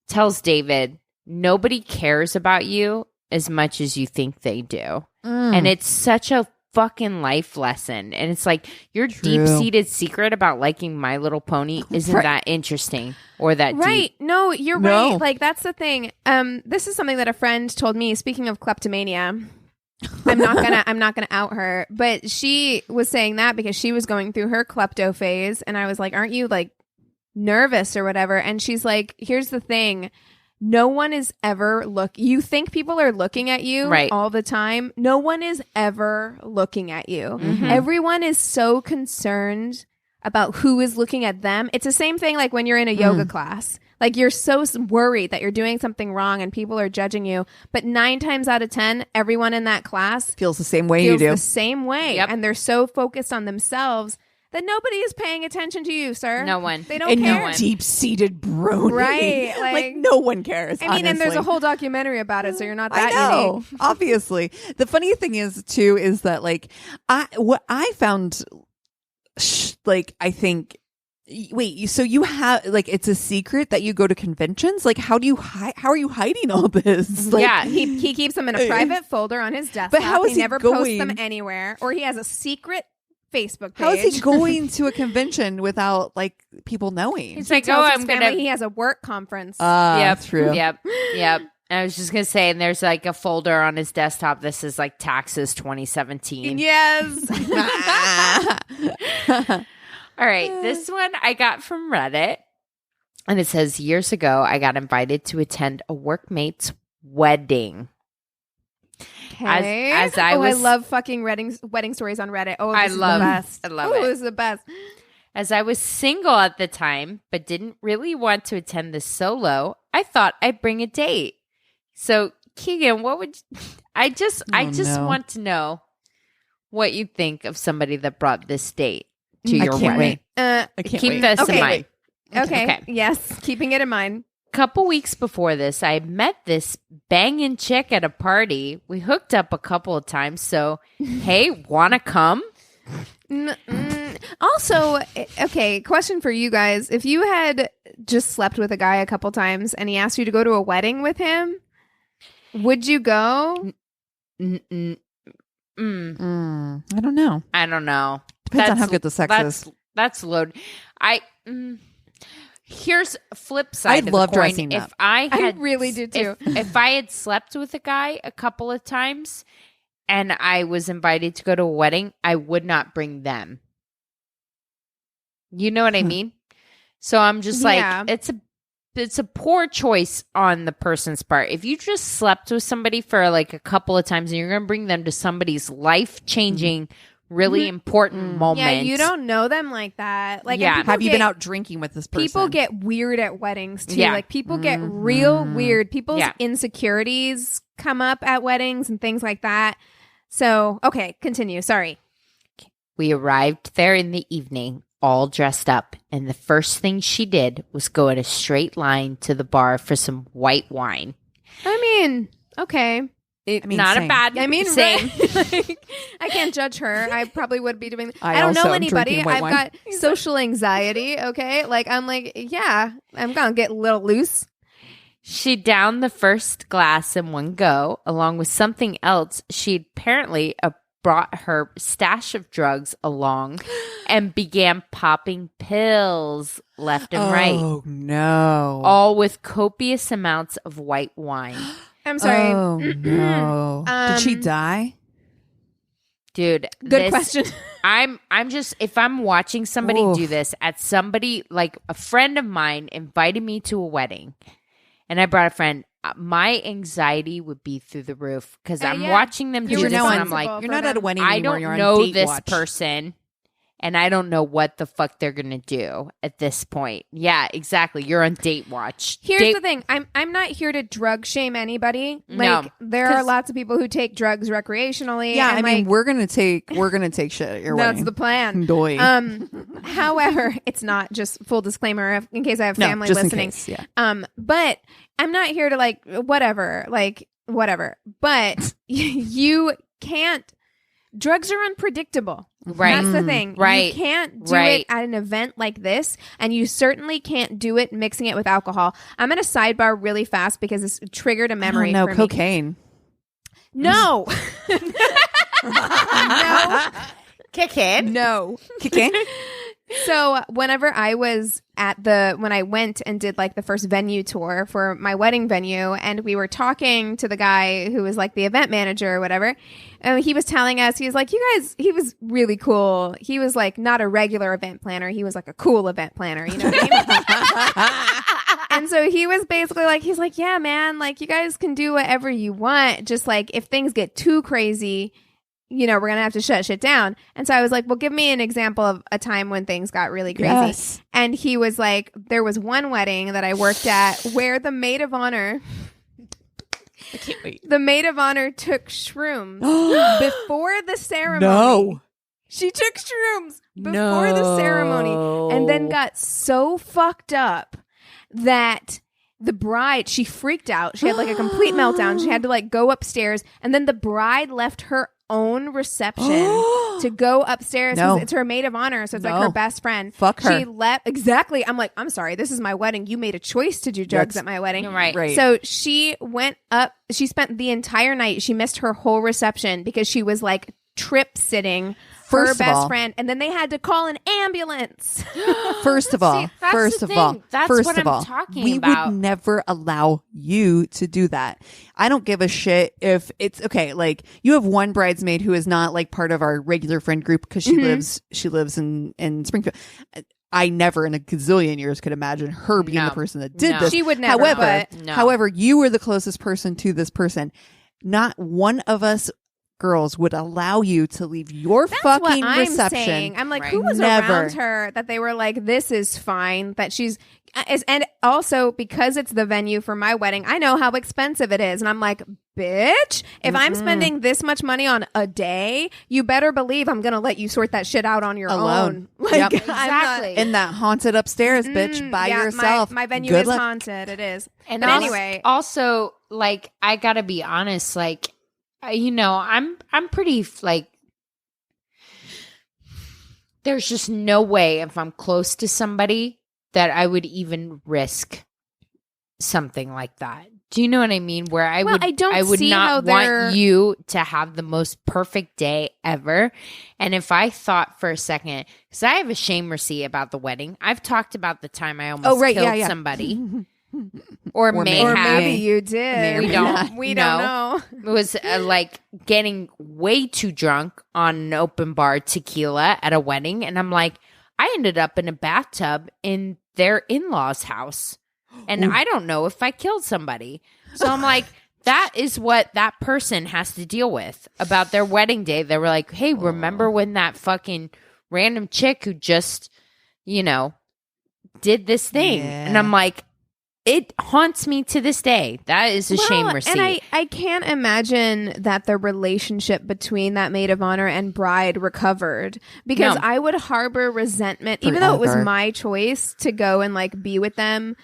B: tells David, nobody cares about you as much as you think they do. And it's such a fucking life lesson. And it's like your deep-seated secret about liking My Little Pony isn't that interesting or that
C: Right.
B: deep.
C: No, you're
A: No.
C: right. Like that's the thing. This is something that a friend told me, speaking of kleptomania. I'm not gonna out her, but she was saying that because she was going through her klepto phase, and I was like, aren't you like nervous or whatever? And she's like, here's the thing. No one is ever you think people are looking at you
B: Right.
C: all the time. No one is ever looking at you.
B: Mhm.
C: Everyone is so concerned about who is looking at them. It's the same thing like when you're in a yoga class. Like you're so worried that you're doing something wrong and people are judging you. But 9 times out of 10, everyone in that class
A: Feels the same way you
C: feels
A: do.
C: the same way.
B: Yep.
C: And they're so focused on themselves that nobody is paying attention to you, sir.
B: No one.
C: They don't
A: And
C: care.
A: you deep-seated brony.
C: Right,
A: Like,
C: like-
A: no one cares.
C: I mean, and there's a
A: honestly.
C: whole documentary about it, so you're not
A: I
C: that
A: know,
C: unique.
A: obviously. The funny thing is too is that like what I found like I think wait, so you have like it's a secret that you go to conventions? Like how are you hiding all this? Like,
B: Yeah.
C: He keeps them in a private folder on his desktop.
A: how is
C: he
A: he
C: never posts
A: going-
C: them anywhere, or he has a secret Facebook page.
A: how is he going to a convention without like people knowing?
B: It's
C: He
B: like,
C: tells
B: oh,
C: his
B: I'm
C: family
B: gonna.
C: he has a work conference.
B: Yep.
A: True.
B: Yep. I was just gonna say, and there's like a folder on his desktop. This is like taxes 2017.
C: Yes.
B: All right, this one I got from Reddit, and it says years ago I got invited to attend a workmate's wedding.
C: Okay.
B: As I
C: I
B: was-
C: love fucking wedding stories on Reddit. Oh,
B: I
C: this is
B: love-
C: the best.
B: I love
C: Oh,
B: it.
C: this is the best.
B: As I was single at the time, but didn't really want to attend this solo, I thought I'd bring a date. So, Keegan, what would I just
A: no.
B: want to know what you think of somebody that brought this date to
A: I
B: your
A: can't
B: wedding.
A: wait.
C: Uh,
A: I can't
B: Keep
A: wait.
B: this
C: Okay.
B: in mind.
C: okay.
B: Okay.
C: Yes. Keeping it in mind.
B: Couple weeks before this, I met this banging chick at a party. We hooked up a couple of times. So, hey, wanna come?
C: Also, okay, question for you guys. If you had just slept with a guy a couple times and he asked you to go to a wedding with him, would you go?
B: Mm-mm.
A: I don't know.
B: I don't know.
A: Depends on how good the sex is.
B: That's loaded. Here's a flip side.
A: I
B: of the
A: love
B: coin.
A: dressing
B: If
A: up.
B: I had,
C: really do too.
B: If I had slept with a guy a couple of times and I was invited to go to a wedding, I would not bring them. You know what I mean? So I'm just like,
C: Yeah.
B: it's a poor choice on the person's part. If you just slept with somebody for like a couple of times and you're going to bring them to somebody's life-changing, really important moment.
C: Yeah, you don't know them like that. Like, and
B: Yeah.
C: people
A: Have you
C: get-
A: been out drinking with this person?
C: People get weird at weddings too.
B: Yeah.
C: Like people get real
A: Mhm.
C: weird. People's
B: Yeah.
C: insecurities come up at weddings and things like that. So, okay, continue. Sorry.
B: We arrived there in the evening, all dressed up, and the first thing she did was go in a straight line to the bar for some white wine.
C: I mean, okay.
B: not
A: same.
B: a bad.
C: I mean,
B: same.
C: right? I can't judge her. I probably would be doing. I don't
A: also
C: know
A: am
C: anybody.
A: drinking white
C: I've
A: wine.
C: got social anxiety. Okay, like I'm like, yeah, I'm gonna get a little loose.
B: She downed the first glass in one go, along with something else. She apparently brought her stash of drugs along and began popping pills left and right.
A: Oh, no.
B: All with copious amounts of white wine.
C: I'm sorry.
A: Oh, no. Did she die?
B: Dude,
C: Good question.
B: I'm just, if I'm watching somebody do this at somebody, like a friend of mine invited me to a wedding and I brought a friend, my anxiety would be through the roof because I'm watching them do
C: You're
B: this and I'm
C: responsible
B: like,
A: You're not at a wedding
B: I
A: anymore.
B: don't
A: You're on
B: know
A: date
B: this
A: watch.
B: person and I don't know what the fuck they're going to do at this point. Yeah, exactly. You're on date watch.
C: Here's the thing. I'm not here to drug shame anybody. Like
B: No,
C: there are lots of people who take drugs recreationally.
A: Yeah,
C: and,
A: I mean,
C: like,
A: we're gonna take shit at your wedding.
C: that's the plan.
A: Doy.
C: However, it's not, just full disclaimer in case I have
A: No,
C: family
A: just in
C: listening.
A: case, yeah.
C: But I'm not here to whatever. But you can't. Drugs are unpredictable.
B: Right.
C: That's the thing.
B: Right.
C: You can't do
B: Right.
C: it at an event like this, and you certainly can't do it mixing it with alcohol. I'm going to sidebar really fast because this triggered a memory.
A: No,
C: for me.
A: cocaine.
C: No. No.
B: Kick in.
C: No.
A: Cocaine?
C: So whenever I was when I went and did like the first venue tour for my wedding venue, and we were talking to the guy who was like the event manager or whatever, and he was telling us, he was like, you guys, he was really cool. He was like not a regular event planner. He was like a cool event planner. You know what I mean? And so he was basically like, he's like, yeah, man, like you guys can do whatever you want. Just like if things get too crazy, we're going to have to shut shit down. And so I was like, well, give me an example of a time when things got really crazy.
A: Yes.
C: And he was like, there was one wedding that I worked at where the maid of honor,
A: I can't wait.
C: the maid of honor took shrooms before the ceremony.
A: No.
C: She took shrooms before the ceremony and then got so fucked up that the bride, she freaked out. She had like a complete meltdown. She had to like go upstairs, and then the bride left her own reception to go upstairs because it's her maid of honor, so it's like her best friend.
A: Fuck her.
C: She left. Exactly. I'm like, I'm sorry, this is my wedding. You made a choice to do drugs at my wedding.
B: Right.
C: So she went up. She spent the entire night. She missed her whole reception because she was like trip sitting her
A: First of
C: best
A: all-
C: friend, and then they had to call an ambulance.
A: First of all,
B: See, that's
A: first
B: the
A: of
B: thing.
A: all,
B: That's
A: first
B: what
A: of
B: I'm
A: all,
B: talking
A: we
B: about.
A: would never allow you to do that. I don't give a shit if it's okay. Like you have one bridesmaid who is not like part of our regular friend group because she lives in Springfield. I never in a gazillion years could imagine her being the person that did this.
C: She would never.
A: However,
C: but
A: however, you were the closest person to this person. Not one of us girls would allow you to leave your
C: that's
A: fucking
C: what I'm
A: reception.
C: saying. I'm like,
B: Right.
C: who was
A: Never.
C: around her that they were like, this is fine, that she's and also because it's the venue for my wedding, I know how expensive it is, and I'm like, bitch, if I'm spending this much money on a day, you better believe I'm gonna let you sort that shit out on your
A: Alone.
C: own. Like,
A: Yep.
C: I'm not-
B: Exactly.
A: In that haunted upstairs, bitch, by
C: yeah,
A: yourself.
C: My venue
A: Good
C: is
A: luck.
C: haunted. It is.
B: And
C: But
B: also,
C: anyway,
B: also, like, I gotta be honest, like, I'm pretty like. There's just no way if I'm close to somebody that I would even risk something like that. Do you know what I mean? Where I
C: Well,
B: would,
C: I don't
B: I would
C: see how
B: not
C: they're-
B: want you to have the most perfect day ever. And if I thought for a second, because I have a shame receipt about the wedding, I've talked about the time I almost killed somebody, or may
C: or
B: have.
C: maybe you did.
A: May or
B: We
A: may
B: don't.
A: not.
C: We don't know.
B: It was like getting way too drunk on an open bar tequila at a wedding. And I'm like, I ended up in a bathtub in their in-laws' house. And I don't know if I killed somebody. So I'm like, that is what that person has to deal with about their wedding day. They were like, hey, remember when that fucking random chick who just, did this thing?
A: Yeah.
B: And I'm like, it haunts me to this day. That is a shame receipt.
C: And I can't imagine that the relationship between that maid of honor and bride recovered, because
B: No.
C: I would harbor resentment, even though it was
A: Forever.
C: my choice to go and like be with them.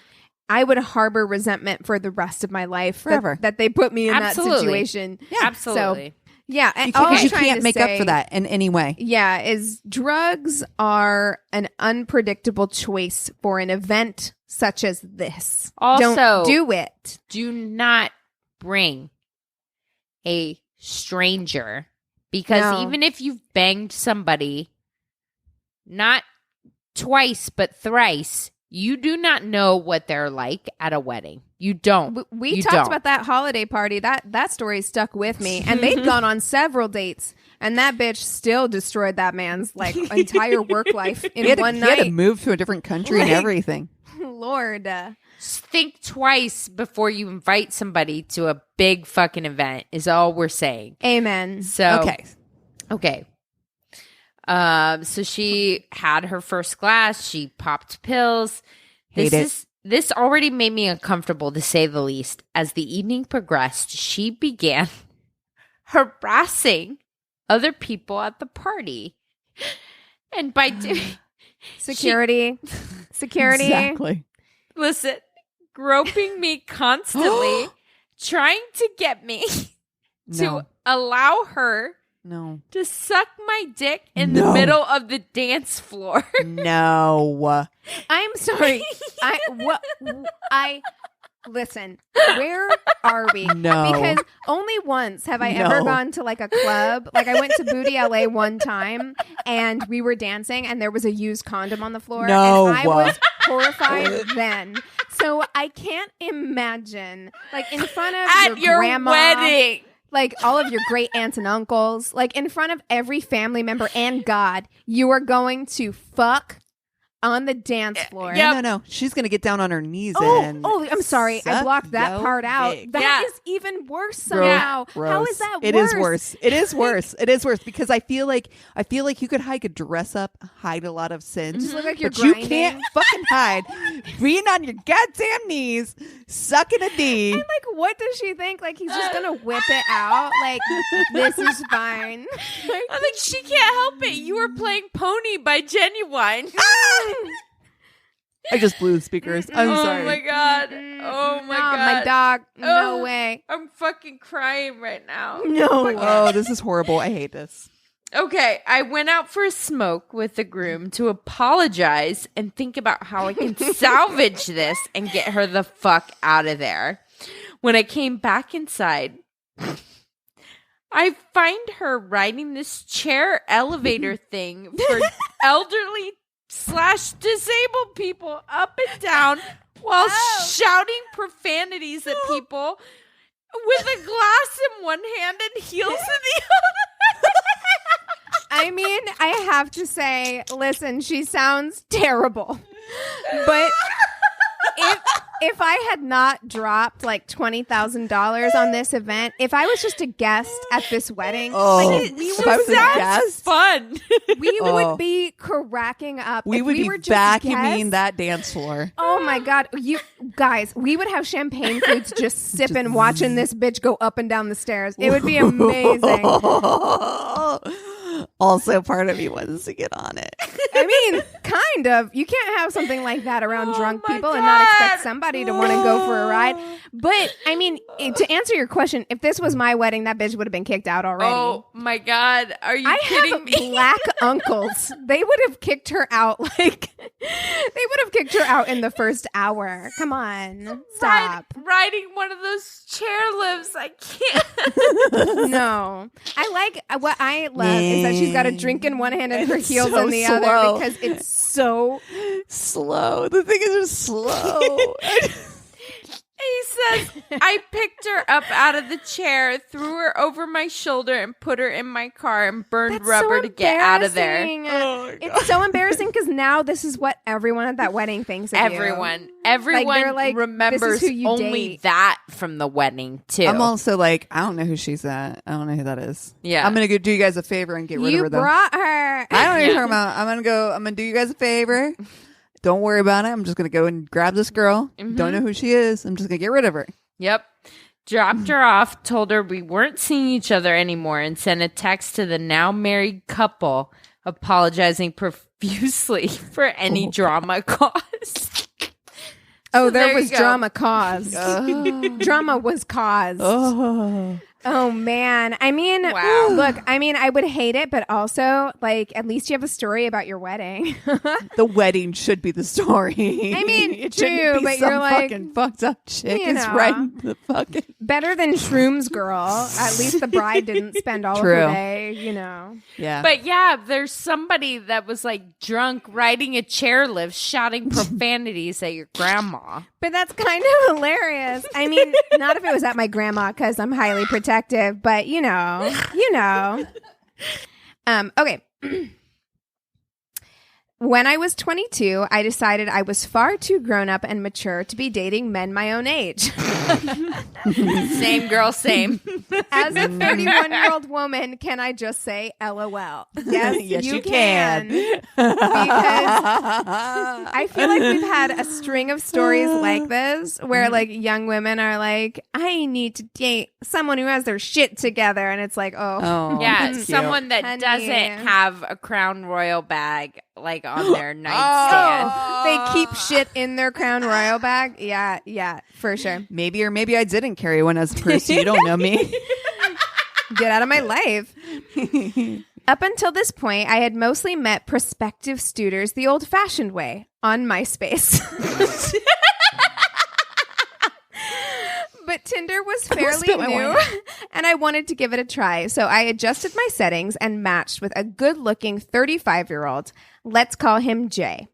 C: I would harbor resentment for the rest of my life
A: Forever.
C: that they put me in
B: Absolutely.
C: that situation.
B: Yeah, absolutely.
C: So, yeah. And
A: You can't make up for that in any way.
C: Yeah, is drugs are an unpredictable choice for an event such as this.
B: Also,
C: don't do it.
B: Do not bring a stranger, because even if you've banged somebody not twice but thrice, you do not know what they're like at a wedding. You don't.
C: We talked about that holiday party. That story stuck with me, and they'd gone on several dates, and that bitch still destroyed that man's like entire work life in one night.
A: He had to move to a different country and everything.
C: Lord.
B: Just think twice before you invite somebody to a big fucking event is all we're saying.
C: Amen.
B: So
A: Okay.
B: So she had her first glass. She popped pills. This already made me uncomfortable, to say the least. As the evening progressed, she began harassing other people at the party. And by doing...
C: Security.
A: Exactly.
B: Listen, groping me constantly, trying to get me to allow her to suck my dick in the middle of the dance floor.
A: No.
C: I'm sorry. Listen, where are we?
A: No.
C: Because only once have I ever gone to like a club. Like I went to Booty LA one time and we were dancing and there was a used condom on the floor.
A: No.
C: And I was horrified then. So I can't imagine like in front of
B: At your
C: grandma,
B: wedding.
C: like all of your great aunts and uncles, like in front of every family member and God, you are going to fuck on the dance floor.
A: No. She's going to get down on her knees and
C: I'm sorry. I blocked that part out.
A: Dick.
C: That is even worse somehow.
A: Gross.
C: How is that
A: It
C: worse?
A: is worse. It is worse. It is worse because I feel like you could dress up, hide a lot of sins.
C: Just look like you're
A: but you
C: grinding.
A: can't fucking hide being on your goddamn knees, sucking a D.
C: And like, what does she think? Like, he's just gonna whip it out? Like, this is fine.
B: I'm like, she can't help it. You were playing Pony by Genuine.
A: I just blew the speakers. I'm sorry.
B: Oh my god. Oh my god.
C: My dog. No way.
B: I'm fucking crying right now.
C: No way.
A: Oh, this is horrible. I hate this.
B: Okay, I went out for a smoke with the groom to apologize and think about how I can salvage this and get her the fuck out of there. When I came back inside, I find her riding this chair elevator thing for elderly / disabled people up and down while shouting profanities at people with a glass in one hand and heels in the other.
C: I mean, I have to say, listen, she sounds terrible. But if I had not dropped like $20,000 on this event, if I was just a guest at this wedding,
A: if I was a guest,
B: fun.
C: we would be cracking up.
A: We
C: If
A: would be
C: were just
A: vacuuming
C: guests,
A: that dance floor.
C: Oh my God. You guys, we would have champagne flutes just sipping, watching this bitch go up and down the stairs. It would be amazing.
A: Also, part of me wants to get on it.
C: I mean, kind of. You can't have something like that around drunk people and not expect somebody to want to go for a ride. But, I mean, to answer your question, if this was my wedding, that bitch would have been kicked out already.
B: Oh my God. Are you kidding me?
C: I have black uncles. They would have kicked her out they would have kicked her out in the first hour. Come on. Stop.
B: Riding one of those chairlifts. I can't.
C: No. What I love is that she's got a drink in one hand and her heels
A: so
C: in the
A: slow.
C: other because it's so
A: slow. The thing is just slow.
B: He says, I picked her up out of the chair, threw her over my shoulder, and put her in my car and burned
C: That's
B: rubber
C: so
B: to get out of there.
C: embarrassing. It's so embarrassing because now this is what everyone at that wedding thinks of you.
B: Everyone
C: they're like,
B: remembers
C: this is who you
B: only
C: date.
B: that from the wedding, too.
A: I'm also like, I don't know who she's at. I don't know who that is.
B: Yeah.
A: I'm going to go do you guys a favor and get rid of her, though.
C: You brought her.
A: I don't know what you're talking about. I'm going to do you guys a favor. Don't worry about it. I'm just going to go and grab this girl. Don't know who she is. I'm just going to get rid of her.
B: Yep. Dropped her off, told her we weren't seeing each other anymore, and sent a text to the now married couple apologizing profusely for any drama caused.
C: Oh, there
B: there
C: was
B: you go.
C: drama caused. Drama was caused. Oh man. I mean,
B: Wow.
C: look, I mean, I would hate it, but also like at least you have a story about your wedding.
A: The wedding should be the story.
C: I mean,
A: it
C: true,
A: shouldn't be
C: but
A: some
C: you're like,
A: fucking fucked up chick
C: you
A: is
C: know.
A: riding the fucking.
C: Better than Shrooms Girl. At least the bride didn't spend all
A: True.
C: of her day, you know.
A: Yeah.
B: But yeah, there's somebody that was like drunk riding a chairlift shouting profanities at your grandma.
C: But that's kind of hilarious. I mean, not if it was at my grandma because I'm highly protective, but you know. Okay. When I was 22, I decided I was far too grown up and mature to be dating men my own age.
B: Same girl, same.
C: As a 31-year-old woman, can I just say LOL? Yes,
A: Yes,
C: you
A: you
C: can.
A: can.
C: Because I feel like we've had a string of stories like this where like young women are like, I need to date someone who has their shit together. And it's like, oh.
B: Yeah,
A: that's cute.
B: someone that
C: Honey.
B: doesn't have a Crown Royal bag like on their nightstand.
C: They keep shit in their Crown Royal bag. Yeah, for sure.
A: Maybe or maybe I didn't carry one as a person. You don't know me.
C: Get out of my life. Up until this point, I had mostly met prospective suitors the old-fashioned way on MySpace. But Tinder was fairly new, and I wanted to give it a try. So I adjusted my settings and matched with a good-looking 35-year-old. Let's call him Jay.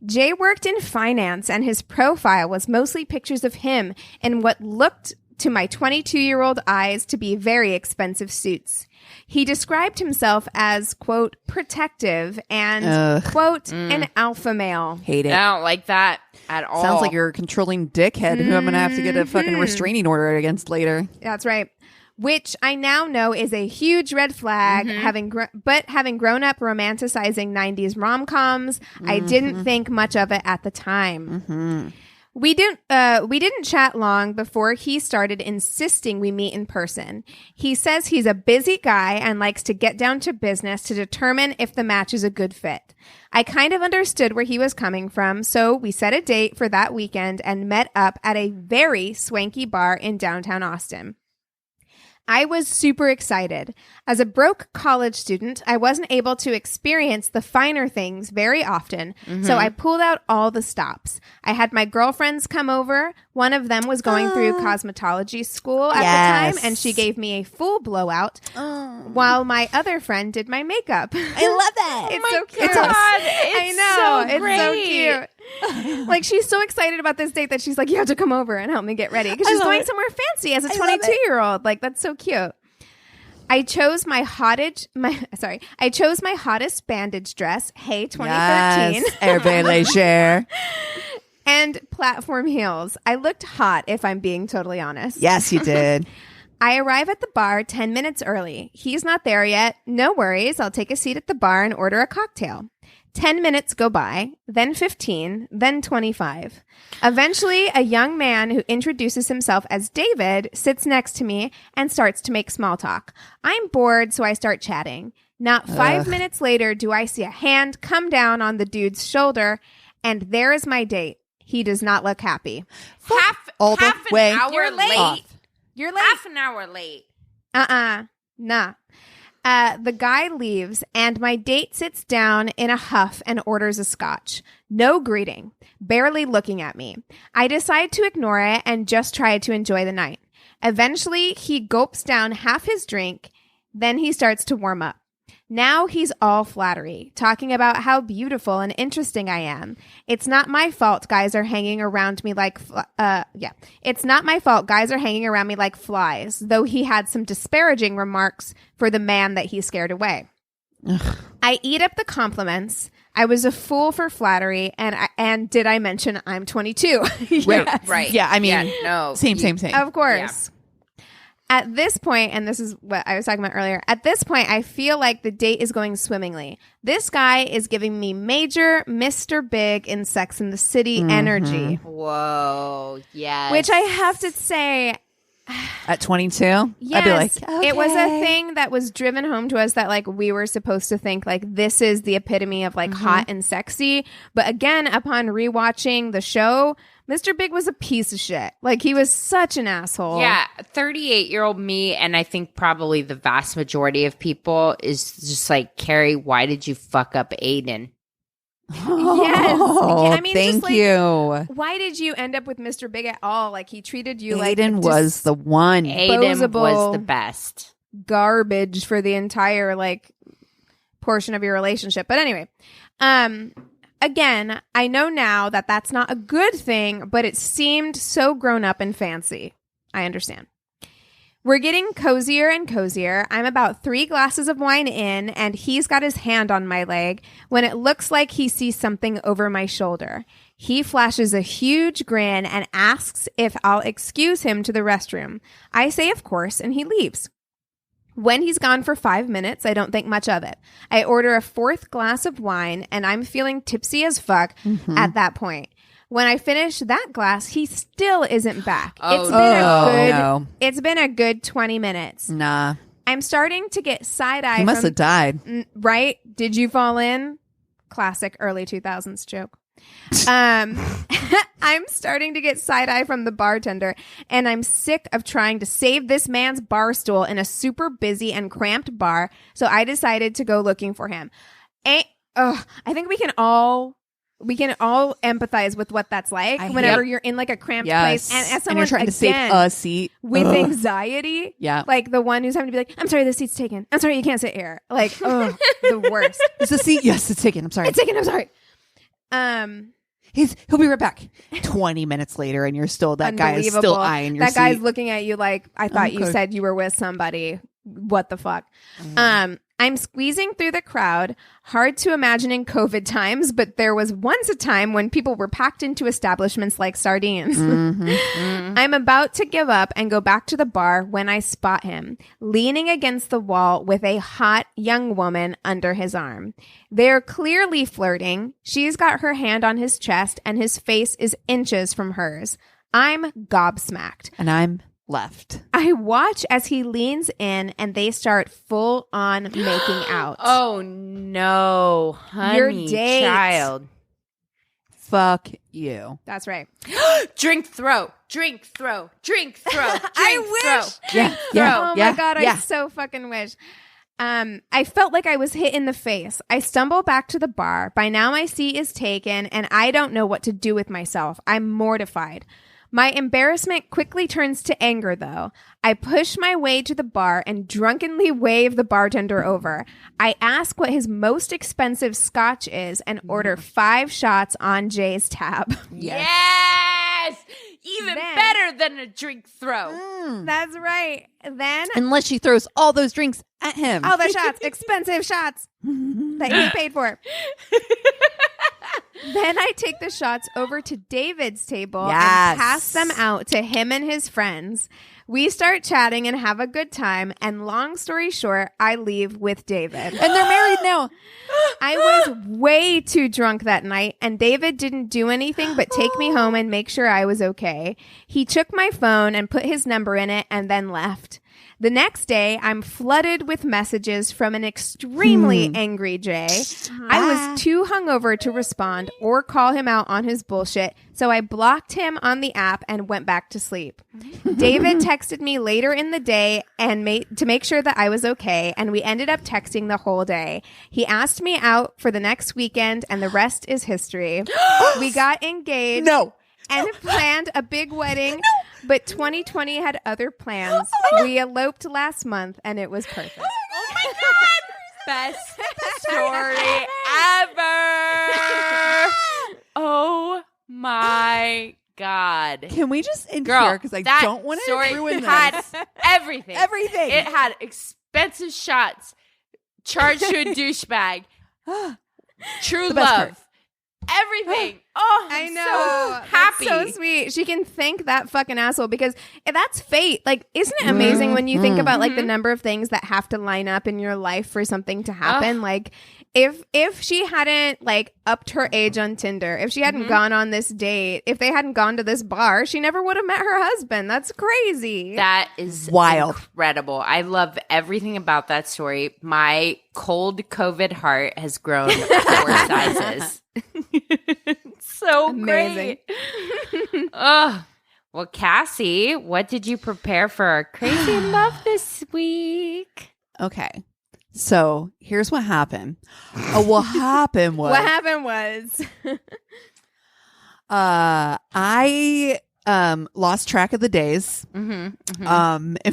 C: Jay worked in finance, and his profile was mostly pictures of him in what looked to my 22-year-old eyes to be very expensive suits. He described himself as, quote, protective and, quote, an alpha male.
A: Hate it.
B: I don't like that at all.
A: Sounds like you're a controlling dickhead who I'm going to have to get a fucking restraining order against later.
C: That's right. Which I now know is a huge red flag. Having grown up romanticizing 90s rom-coms, I didn't think much of it at the time. We didn't chat long before he started insisting we meet in person. He says he's a busy guy and likes to get down to business to determine if the match is a good fit. I kind of understood where he was coming from, so we set a date for that weekend and met up at a very swanky bar in downtown Austin. I was super excited. As a broke college student, I wasn't able to experience the finer things very often, so I pulled out all the stops. I had my girlfriends come over. One of them was going through cosmetology school at the time, and she gave me a full blowout, while my other friend did my makeup.
A: I love that.
C: It's so cute.
B: God,
C: I know.
B: so great.
C: It's so cute. Like, she's so excited about this date that she's like, you have to come over and help me get ready because she's going somewhere fancy as a 22-year-old. Like, that's so cute. I chose my hottest bandage dress. Hey, 2013.
A: Yes, Hervé Léger.
C: And platform heels. I looked hot, if I'm being totally honest.
A: Yes, you did.
C: I arrive at the bar 10 minutes early. He's not there yet. No worries. I'll take a seat at the bar and order a cocktail. 10 minutes go by, then 15, then 25. Eventually, a young man who introduces himself as David sits next to me and starts to make small talk. I'm bored, so I start chatting. Not 5 minutes later, do I see a hand come down on the dude's shoulder, and there is my date. He does not look happy.
B: half
A: all the
B: an
A: way
B: hour
C: You're late.
B: late.
C: You're late.
B: Half an hour late.
C: Nah. The guy leaves, and my date sits down in a huff and orders a scotch. No greeting. Barely looking at me. I decide to ignore it and just try to enjoy the night. Eventually, he gulps down half his drink. Then he starts to warm up. Now he's all flattery, talking about how beautiful and interesting I am. It's not my fault guys are hanging around me like It's not my fault guys are hanging around me like flies, though he had some disparaging remarks for the man that he scared away. Ugh. I eat up the compliments. I was a fool for flattery, and did I mention I'm 22?
A: Yes.
B: Right.
A: Yeah, I mean, same.
C: Of course. At this point, and this is what I was talking about earlier, at this point, I feel like the date is going swimmingly. This guy is giving me major Mr. Big in Sex and the City energy.
B: Whoa. Yes.
C: Which I have to say,
A: at 22,
C: yes,
A: I'd be like, okay.
C: It was a thing that was driven home to us that like we were supposed to think like this is the epitome of like hot and sexy. But again, upon rewatching the show, Mr. Big was a piece of shit. Like he was such an asshole.
B: Yeah, 38-year-old me, and I think probably the vast majority of people is just like, Carrie, why did you fuck up Aiden?
C: Yes. I mean,
A: thank
C: just, like,
A: you.
C: Why did you end up with Mr. Big at all? Like he treated you
A: Aiden
C: like
A: was the one.
B: Aiden was the best.
C: Garbage for the entire like portion of your relationship. But anyway, again, I know now that that's not a good thing, but it seemed so grown up and fancy. I understand. We're getting cozier and cozier. I'm about 3 glasses of wine in, and he's got his hand on my leg when it looks like he sees something over my shoulder. He flashes a huge grin and asks if I'll excuse him to the restroom. I say, of course, and he leaves. When he's gone for 5 minutes, I don't think much of it. I order a 4th glass of wine, and I'm feeling tipsy as fuck at that point. When I finish that glass, he still isn't back. It's been a good 20 minutes.
A: Nah.
C: I'm starting to get side-eye.
A: He must have died.
C: Right? Did you fall in? Classic early 2000s joke. I'm starting to get side-eye from the bartender, and I'm sick of trying to save this man's bar stool in a super busy and cramped bar, so I decided to go looking for him. I think we can all empathize with what that's like whenever you're in like a cramped place and as someone
A: you're trying to save a seat
C: with anxiety.
A: Yeah.
C: Like the one who's having to be like, I'm sorry, this seat's taken. I'm sorry, you can't sit here. Like, the worst.
A: Is the seat? Yes, it's taken. I'm sorry.
C: It's taken. I'm sorry.
A: He'll be right back. 20 minutes later and you're still, that guy is still eyeing your seat.
C: That guy's looking at you like, I thought you said you were with somebody. What the fuck? I'm squeezing through the crowd. Hard to imagine in COVID times, but there was once a time when people were packed into establishments like sardines. I'm about to give up and go back to the bar when I spot him, leaning against the wall with a hot young woman under his arm. They're clearly flirting. She's got her hand on his chest and his face is inches from hers. I'm gobsmacked.
A: And I'm left.
C: I watch as he leans in and they start full on making out.
B: Oh no, honey,
C: your date.
B: Child.
A: Fuck you.
C: That's right.
B: Drink throw.
C: I wish.
A: Yeah.
C: Oh my God, I so fucking wish. I felt like I was hit in the face. I stumble back to the bar. By now my seat is taken and I don't know what to do with myself. I'm mortified. My embarrassment quickly turns to anger, though. I push my way to the bar and drunkenly wave the bartender over. I ask what his most expensive scotch is and order 5 shots on Jay's tab.
B: Yes! Even better than a drink throw.
C: That's right. Then,
A: unless she throws all those drinks at him.
C: All the shots, expensive shots that he paid for. Then I take the shots over to David's table and pass them out to him and his friends. We start chatting and have a good time. And long story short, I leave with David.
A: And they're married now.
C: I was way too drunk that night, and David didn't do anything but take me home and make sure I was okay. He took my phone and put his number in it and then left. The next day, I'm flooded with messages from an extremely angry Jay. I was too hungover to respond or call him out on his bullshit, so I blocked him on the app and went back to sleep. David texted me later in the day and to make sure that I was okay, and we ended up texting the whole day. He asked me out for the next weekend, and the rest is history. We got engaged. And planned a big wedding, but 2020 had other plans. We eloped last month, and it was perfect.
B: Oh my God! Best story ever! Oh my God.
A: Can we just end
B: Girl,
A: here? Because I don't want to ruin this.
B: Had everything.
A: Everything.
B: It had expensive shots, charged to a douchebag, true
A: The best
B: love.
A: part.
B: everything. Oh,
C: I
B: I'm
C: know.
B: so happy.
C: That's so sweet. She can thank that fucking asshole because that's fate. Like, isn't it amazing when you think about like the number of things that have to line up in your life for something to happen? Like, if she hadn't like upped her age on Tinder, if she hadn't gone on this date, if they hadn't gone to this bar, she never would have met her husband. That's crazy.
B: That is
A: wild.
B: Incredible. I love everything about that story. My cold COVID heart has grown 4 sizes. So
C: Amazing.
B: great. Oh, well, Cassie, what did you prepare for our crazy love this week?
A: Okay. So here's what happened. What happened was I lost track of the days. In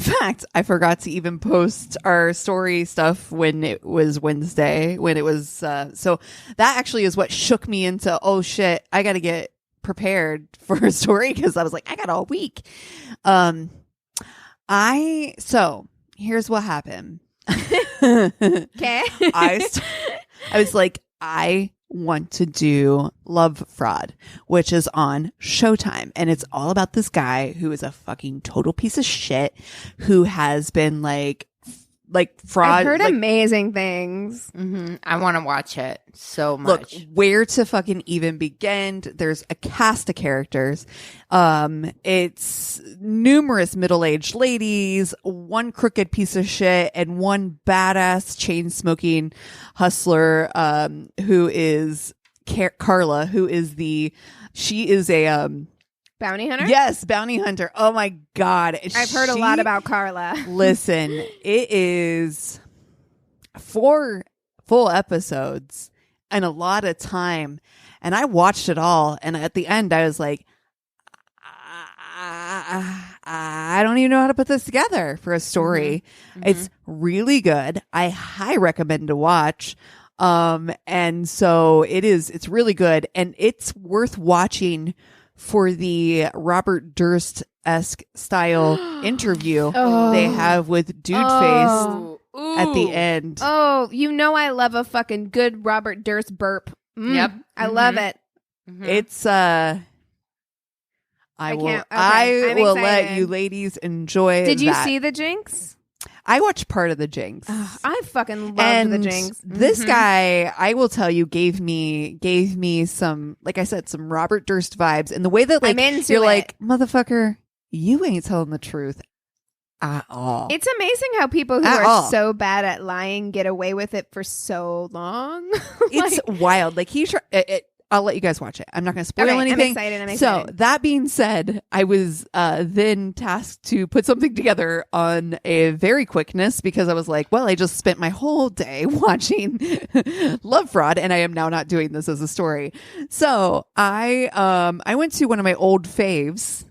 A: fact, I forgot to even post our story stuff when it was Wednesday, when it was so that actually is what shook me into, oh shit, I got to get prepared for a story, because I was like, I got all week. So here's what happened.
C: Okay.
A: I was like, I want to do Love Fraud, which is on Showtime, and it's all about this guy who is a fucking total piece of shit, who has been like fraud.
C: I've heard amazing things.
B: I want to watch it so much.
A: Look, where to fucking even begin? There's a cast of characters. It's numerous middle-aged ladies, one crooked piece of shit, and one badass chain-smoking hustler, who is Carla, who is she is a
C: Bounty hunter?
A: Yes, bounty hunter. Oh my God.
C: I've heard a lot about Carla.
A: Listen, it is 4 full episodes and a lot of time. And I watched it all. And at the end, I was like, I don't even know how to put this together for a story. It's really good. I highly recommend to watch. And so it's really good. And it's worth watching for the Robert Durst-esque style interview they have with Dude Face at the end.
C: Oh, you know I love a fucking good Robert Durst burp.
B: Yep.
C: I love it.
A: It's I will let you ladies enjoy.
C: Did you
A: that.
C: see the Jinx?
A: I watched part of the Jinx.
C: I fucking loved the Jinx.
A: This guy, I will tell you, gave me some, like I said, some Robert Durst vibes, and the way that like you're like, motherfucker, you ain't telling the truth at all.
C: It's amazing how people who are so bad at lying get away with it for so long.
A: It's wild. Like I'll let you guys watch it. I'm not going to spoil anything.
C: I'm excited.
A: So that being said, I was then tasked to put something together on a very quickness, because I was like, well, I just spent my whole day watching Love Fraud, and I am now not doing this as a story. So I went to one of my old faves,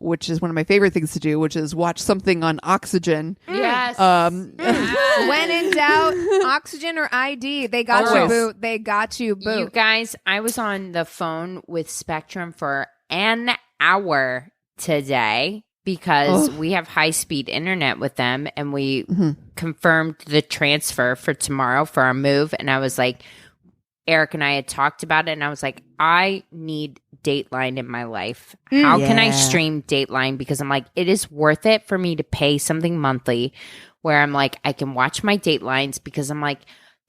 A: which is one of my favorite things to do, which is watch something on Oxygen.
B: Yes.
C: When in doubt, Oxygen or ID, they got you, boo. They got you, boo.
B: You guys, I was on the phone with Spectrum for an hour today because we have high-speed internet with them, and we confirmed the transfer for tomorrow for our move. And I was like, Eric and I had talked about it, and I was like, I need Dateline in my life. How can I stream Dateline? Because I'm like, it is worth it for me to pay something monthly where I'm like, I can watch my Datelines, because I'm like,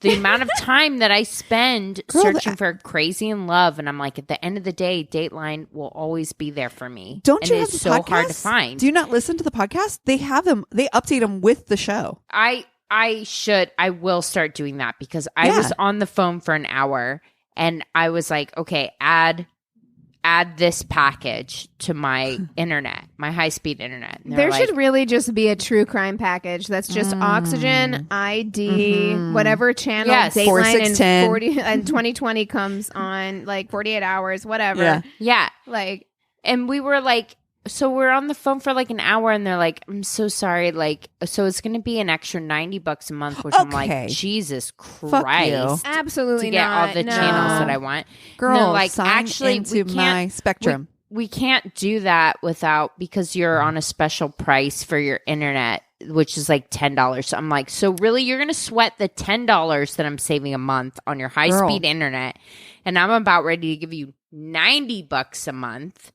B: the amount of time that I spend searching for Crazy in Love, and I'm like, at the end of the day, Dateline will always be there for me.
A: Don't you have
B: it's
A: the
B: so
A: podcast?
B: hard to find.
A: Do you not listen to the podcast? They have them. They update them with the show.
B: I will start doing that, because I was on the phone for an hour, and I was like, okay, add this package to my internet, my high-speed internet.
C: There should really just be a true crime package that's just Oxygen, ID, whatever channel, Dateline, and 2020 comes on, like 48 hours, whatever.
B: Yeah.
C: Like,
B: and we were like, so we're on the phone for like an hour, and they're like, I'm so sorry. Like, so it's going to be an extra $90 a month, which I'm like, Jesus Christ.
C: Absolutely
B: to get
C: not.
B: all the channels that I want.
A: Girl,
B: like,
A: sign
B: actually,
A: into my Spectrum.
B: We can't do that because you're on a special price for your internet. which is like $10. So I'm like, so really you're going to sweat the $10 that I'm saving a month on your high-speed internet, and I'm about ready to give you $90 a month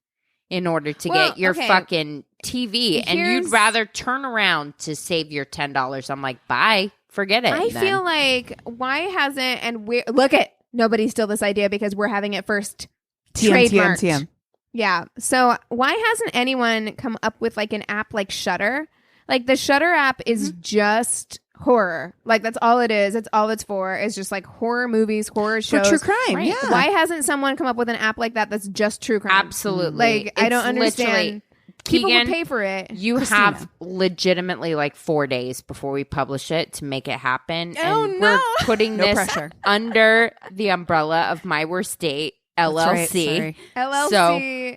B: in order to get your fucking TV, and you'd rather turn around to save your $10. I'm like, bye, forget it.
C: I feel like, why hasn't, and we look at, nobody steal this idea because we're having it first trademarked.
A: TM.
C: Yeah. So why hasn't anyone come up with like an app like Shudder? Like the Shudder app is just horror. Like that's all it is. It's all it's for. It's just like horror movies, horror shows.
A: For true crime,
C: right?
A: yeah.
C: Why hasn't someone come up with an app like that that's just true crime?
B: Absolutely.
C: Like I don't understand. People
B: Keegan,
C: would pay for it.
B: You have legitimately like 4 days before we publish it to make it happen.
C: Oh,
B: and
C: no.
B: we're putting this
A: pressure.
B: under the umbrella of My Worst Date, LLC.
A: Right,
C: LLC.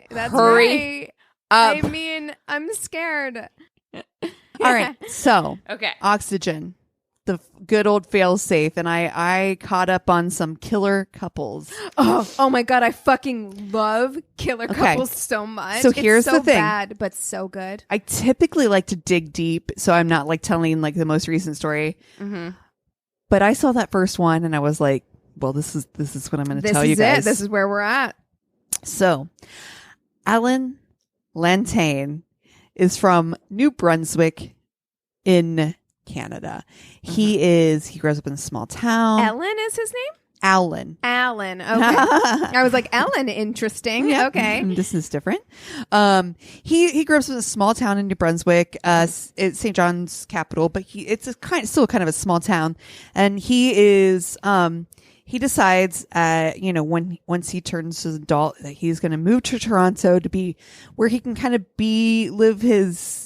B: So
C: that's
B: hurry
C: right.
B: up.
C: I mean, I'm scared.
A: All right. So,
B: Okay.
A: Oxygen, the good old fail safe. And I caught up on some killer couples.
C: Oh my God. I fucking love killer couples so much.
A: So here's
C: it's so
A: the thing.
C: bad, but so good.
A: I typically like to dig deep, so I'm not like telling like the most recent story.
B: Mm-hmm.
A: But I saw that first one and I was like, well, this is what I'm going to tell you guys.
C: This is where we're at.
A: So, Alan Lantane is from New Brunswick in Canada. He grows up in a small town.
C: Ellen is his name?
A: Alan.
C: Alan. Okay. I was like, Ellen, interesting.
A: Yeah.
C: Okay.
A: This is different. He grew up in a small town in New Brunswick, it's St. John's capital, but it's still kind of a small town. And he decides, once he turns an adult, that he's going to move to Toronto to be where he can kind of live his,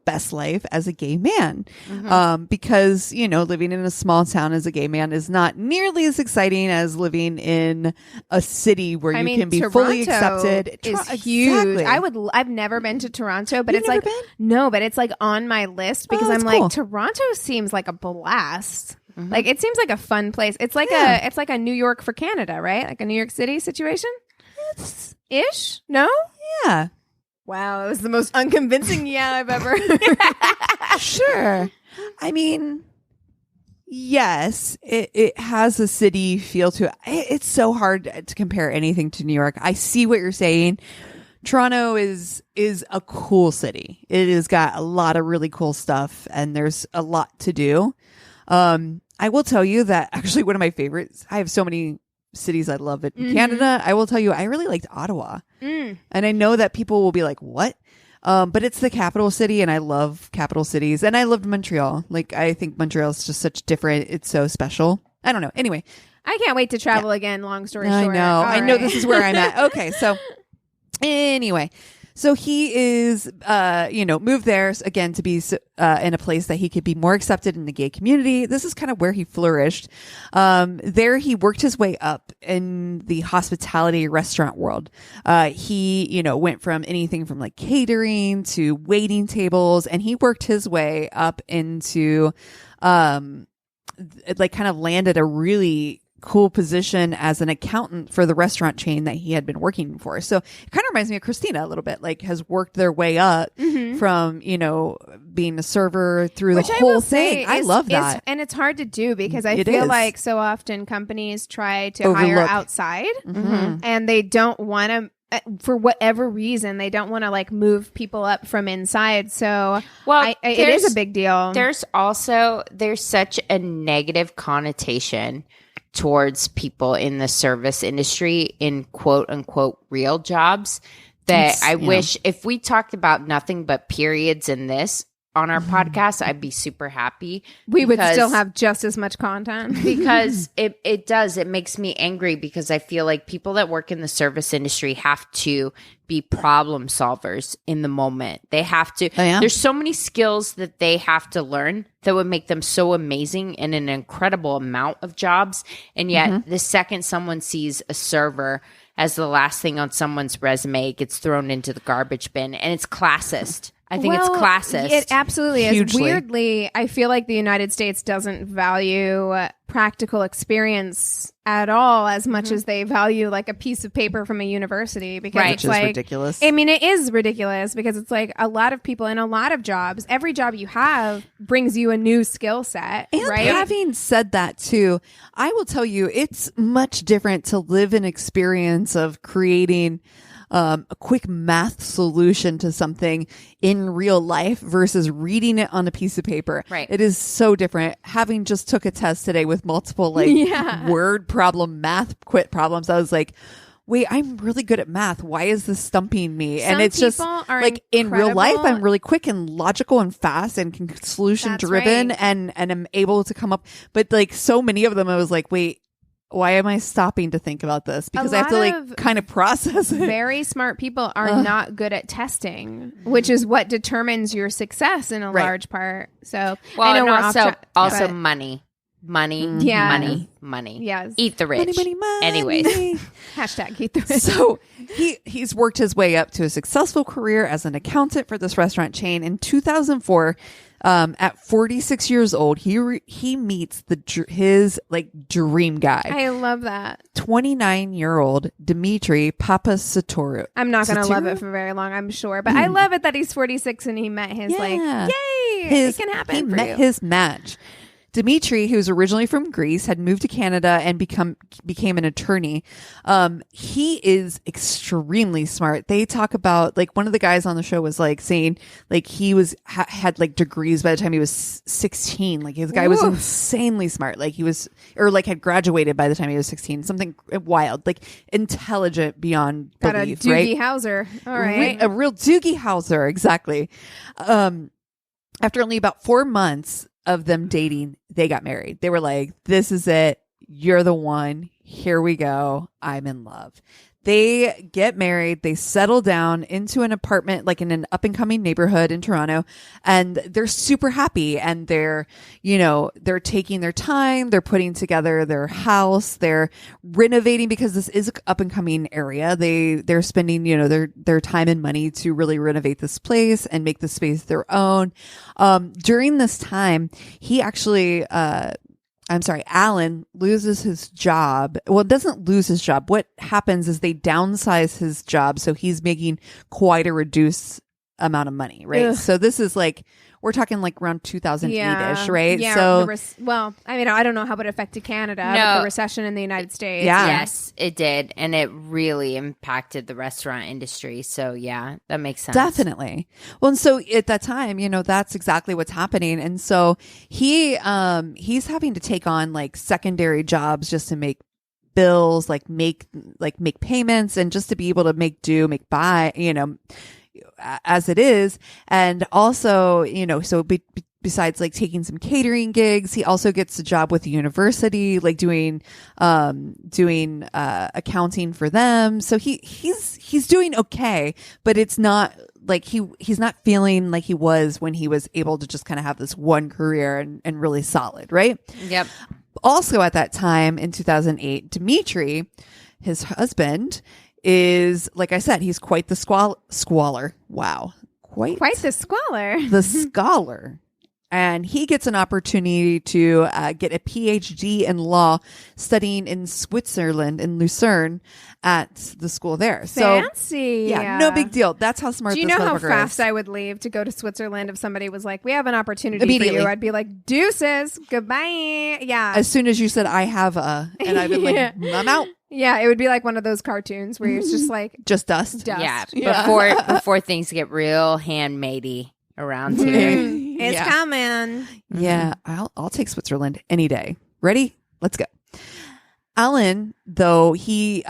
A: best life as a gay man.
B: Mm-hmm.
A: Because, living in a small town as a gay man is not nearly as exciting as living in a city where can be
C: Toronto
A: fully accepted.
C: Is huge.
A: Exactly.
C: I've never been to Toronto, but
A: You've
C: it's
A: never
C: like,
A: been?
C: no, but it's like on my list because I'm
A: that's cool.
C: like, Toronto seems like a blast.
B: Mm-hmm.
C: Like it seems like a fun place. It's like it's like a New York for Canada, right? Like a New York City situation. Ish? No?
A: Yeah.
C: Wow, it was the most unconvincing I've ever heard.
A: Sure. I mean, yes, it has a city feel to it. It's so hard to compare anything to New York. I see what you're saying. Toronto is a cool city. It has got a lot of really cool stuff, and there's a lot to do. I will tell you that actually one of my favorites, I have so many cities I love in Canada. I will tell you, I really liked Ottawa. And I know that people will be like, what? But it's the capital city, and I love capital cities. And I loved Montreal. Like, I think Montreal is just such different. It's so special. I don't know. Anyway.
C: I can't wait to travel again, long story short.
A: I know this is where I'm at. Okay. So anyway. So he is, moved there again to be in a place that he could be more accepted in the gay community. This is kind of where he flourished. There he worked his way up in the hospitality restaurant world. He, went from anything from like catering to waiting tables, and he worked his way up into, kind of landed a really cool position as an accountant for the restaurant chain that he had been working for. So it kind of reminds me of Christina a little bit, like has worked their way up from, being a server through the whole thing. I love that.
C: And it's hard to do because I feel like so often companies try to hire outside and they don't want to, for whatever reason, they don't want to like move people up from inside. So it is a big deal.
B: There's such a negative connotation towards people in the service industry in quote unquote real jobs that I wish if we talked about nothing but periods in this on our podcast, I'd be super happy.
C: We would still have just as much content
B: because it makes me angry because I feel like people that work in the service industry have to be problem solvers in the moment. They have to, there's so many skills that they have to learn that would make them so amazing in an incredible amount of jobs. And yet the second someone sees a server as the last thing on someone's resume, it gets thrown into the garbage bin, and it's classist. I think it's classist.
C: It absolutely is.
A: Hugely.
C: Weirdly, I feel like the United States doesn't value practical experience at all as much as they value like a piece of paper from a university, because
B: Right.
C: it's
A: Which is
C: like
A: ridiculous.
C: I mean, it is ridiculous because it's like a lot of people in a lot of jobs, every job you have brings you a new skill set,
A: And
C: right?
A: having said that too, I will tell you, it's much different to live an experience of creating a quick math solution to something in real life versus reading it on a piece of paper.
B: Right.
A: It is so different. Having just took a test today with multiple like
C: Yeah.
A: word problem, math quit problems, I was like, wait, I'm really good at math. Why is this stumping me?
C: Some
A: And it's just
C: people are
A: like in real life,
C: incredible.
A: I'm really quick and logical and fast and solution
C: That's
A: driven
C: right.
A: and I'm able to come up. But like so many of them, I was like, wait, why am I stopping to think about this? Because I have to
C: lot
A: like
C: of
A: kind of process it.
C: Very smart people are not good at testing, which is what determines your success in a
A: Right.
C: large part. So,
B: Well,
C: I know
B: and
C: we're off
B: also
C: but-
B: money. Money.
C: Yeah.
B: Money.
C: Yes.
B: Eat the rich.
A: Money, money, money.
B: Anyways.
C: Hashtag keep the rich.
A: So he's worked his way up to a successful career as an accountant for this restaurant chain. In 2004, at 46 years old, he meets his like dream guy,
C: I love that.
A: 29-year-old Demitry Papasotiriou.
C: I'm not going to love
A: Sotiriou?
C: it for very long, I'm sure. But I love it that he's 46 and he met his like,
A: Yeah.
C: yay, it can happen
A: He
C: for
A: met
C: you.
A: his match. Dimitri, who's originally from Greece, had moved to Canada and became an attorney. He is extremely smart. They talk about like one of the guys on the show was like saying like he was had like degrees by the time he was 16. Like his guy was
C: Ooh.
A: insanely smart. Like he was or like had graduated by the time he was 16. Something wild, like intelligent beyond
C: Got a
A: belief.
C: Doogie
A: Right?
C: Howser. All right.
A: A real Doogie Howser, exactly. After only about 4 months of them dating, they got married. They were like, this is it. You're the one. Here we go. I'm in love. They get married. They settle down into an apartment, like in an up and coming neighborhood in Toronto. And they're super happy. And they're taking their time. They're putting together their house. They're renovating because this is an up and coming area. They're spending, their time and money to really renovate this place and make the space their own. During this time, he actually, Alan loses his job. Well, doesn't lose his job. What happens is they downsize his job. So he's making quite a reduced amount of money, right?
C: Ugh.
A: So this is like, we're talking like around 2008-ish, right?
C: Yeah.
A: So
C: I mean, I don't know how it affected Canada,
B: No.
C: but the recession in the United States.
A: Yeah.
B: Yes, it did. And it really impacted the restaurant industry. So, yeah, that makes sense.
A: definitely. Well, and so at that time, that's exactly what's happening. And so he's having to take on like secondary jobs just to make bills, make payments and just to be able to make as it is. And also, besides like taking some catering gigs, he also gets a job with the university, like doing accounting for them. So he's doing okay, but it's not like he's not feeling like he was when he was able to just kind of have this one career and really solid, right?
B: Yep.
A: Also at that time in 2008, Demitry, his husband, is, like I said, he's quite the squalor. Wow. Quite
C: the squalor.
A: the scholar. And he gets an opportunity to get a PhD in law studying in Switzerland, in Lucerne, at the school there. So,
C: Fancy.
A: yeah, no big deal. That's how smart
C: Do you
A: this
C: know how
A: motherfucker
C: fast
A: is.
C: I would leave to go to Switzerland if somebody was like, we have an opportunity for
A: Immediately.
C: you? I'd be like, deuces, goodbye. Yeah.
A: As soon as you said, I have a, and I've been
C: Yeah.
A: like, I'm out.
C: Yeah, it would be like one of those cartoons where it's just like
A: Just dust.
C: dust.
B: Yeah, before things get real handmadey around here.
C: It's
A: Yeah.
C: coming.
A: Yeah, I'll take Switzerland any day. Ready? Let's go. Alan, though, he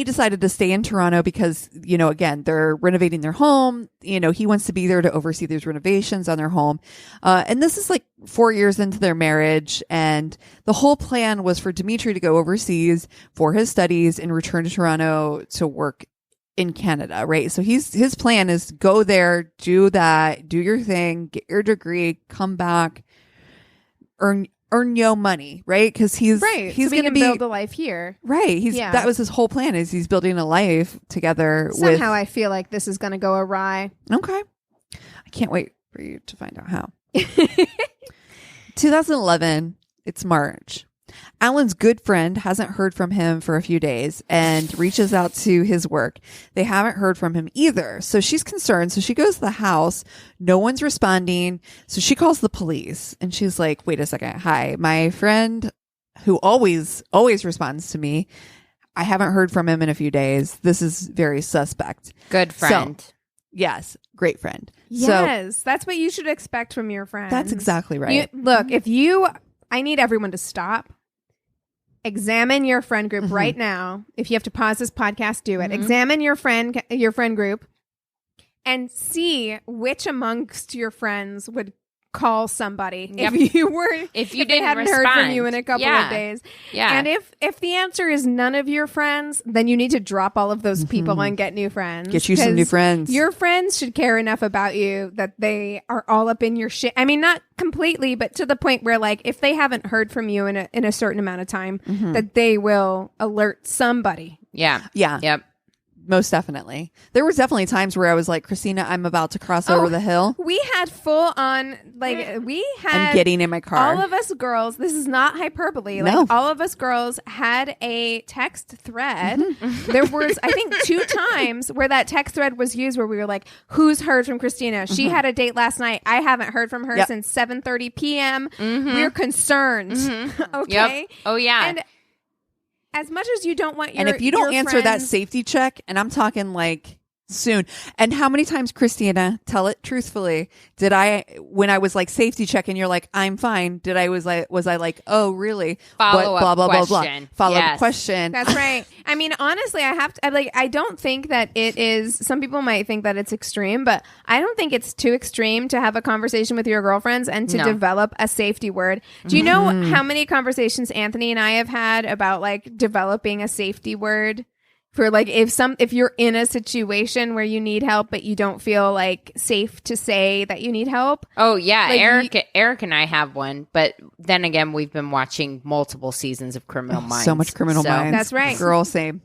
A: decided to stay in Toronto because, again, they're renovating their home. He wants to be there to oversee these renovations on their home. And this is like 4 years into their marriage. And the whole plan was for Demitry to go overseas for his studies and return to Toronto to work in Canada, right? So his plan is go there, do that, do your thing, get your degree, come back, earn your money, right? Because he's
C: So we
A: going to
C: can
A: be
C: build a life here.
A: right.
C: Yeah.
A: That was his whole plan, is he's building a life together
C: Somehow I feel like this is going to go awry.
A: Okay, I can't wait for you to find out how. 2011. It's March. Alan's good friend hasn't heard from him for a few days and reaches out to his work. They haven't heard from him either. So she's concerned. So she goes to the house. No one's responding. So she calls the police and she's like, wait a second. Hi, my friend who always responds to me. I haven't heard from him in a few days. This is very suspect.
B: Good friend.
A: So, yes. Great friend.
C: Yes. That's what you should expect from your friends.
A: That's exactly right.
C: Look, I need everyone to stop. Examine your friend group right now. If you have to pause this podcast, do it. Examine your friend group and see which amongst your friends would call somebody if they hadn't heard from you in a couple of days.
B: Yeah.
C: And if the answer is none of your friends, then you need to drop all of those people and get new friends.
A: Get you some new friends.
C: Your friends should care enough about you that they are all up in your shit. I mean, not completely, but to the point where, like, if they haven't heard from you in a certain amount of time, that they will alert somebody.
B: Yeah.
A: Yeah.
B: Yep.
A: Most definitely. There was definitely times where I was like, Christina, I'm about to cross over the hill.
C: We had full on,
A: I'm getting in my car.
C: All of us girls, this is not hyperbole.
A: No.
C: Like, all of us girls had a text thread. There was, I think, 2 times where that text thread was used where we were like, who's heard from Christina? She had a date last night. I haven't heard from her since 7:30 p.m. We're concerned. Okay?
B: Yep. Oh, yeah.
C: And as much as you don't want your
A: and if you don't answer that
C: friends-
A: safety check, and I'm talking like soon, and how many times, Christina, tell it truthfully, did I, when I was like safety check and you're like, I'm fine, was I like, oh really?
B: Follow-up
A: blah, blah,
B: question.
A: blah, blah. Follow-up
B: Yes.
A: question.
C: That's right. I mean, honestly, I don't think that it is, some people might think that it's extreme, but I don't think it's too extreme to have a conversation with your girlfriends and to develop a safety word. Do you know how many conversations Anthony and I have had about like developing a safety word? For like, if you're in a situation where you need help, but you don't feel like safe to say that you need help.
B: Oh yeah.
C: Like,
B: Eric and I have one, but then again, we've been watching multiple seasons of Criminal Minds.
A: So much Criminal Minds.
C: That's right.
A: Girl, same.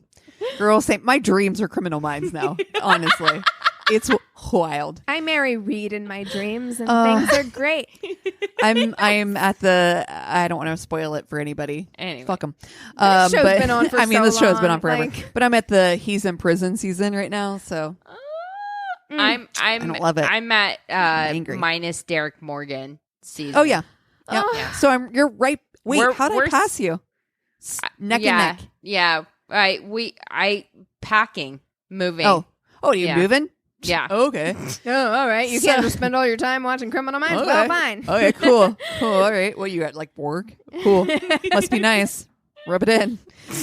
A: My dreams are Criminal Minds now, honestly. It's wild.
C: I marry Reed in my dreams and things are great.
A: I'm at the, I don't want to spoil it for anybody.
B: Anyway.
A: Fuck them.
C: This show's been on for
A: this show's been
C: long,
A: on forever.
C: like-
A: But I'm at the he's in prison season right now, so.
B: I
A: don't love it.
B: I'm at
A: angry.
B: minus Derek Morgan season.
A: Oh yeah. Yep.
C: Oh.
A: So you're right. Wait, how did I
B: we're
A: pass you? Neck
B: yeah,
A: and neck.
B: Yeah. I packing, moving.
A: Oh, you
B: Yeah.
A: moving?
B: Yeah.
A: Okay.
C: Oh, all right. You can't just spend all your time watching Criminal Minds.
A: Okay.
C: Well, fine.
A: Okay, cool. All right. What, you at like Borg? Cool. Must be nice. Rub it in.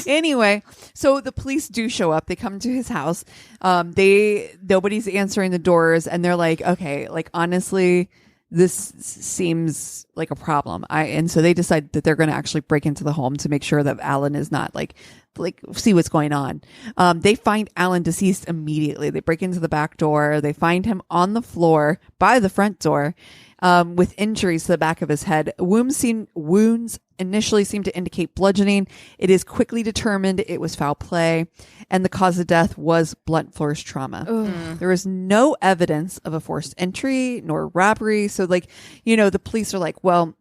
A: Anyway, so the police do show up. They come to his house. Nobody's answering the doors, and they're like, okay, like honestly, this seems like a problem. And so they decide that they're going to actually break into the home to make sure that Alan is not like see what's going on. They find Alan deceased immediately. They break into the back door. They find him on the floor by the front door, with injuries to the back of his head. Wounds initially seem to indicate bludgeoning. It is quickly determined it was foul play, and the cause of death was blunt force trauma. There is no evidence of a forced entry nor robbery. So the police are like, well,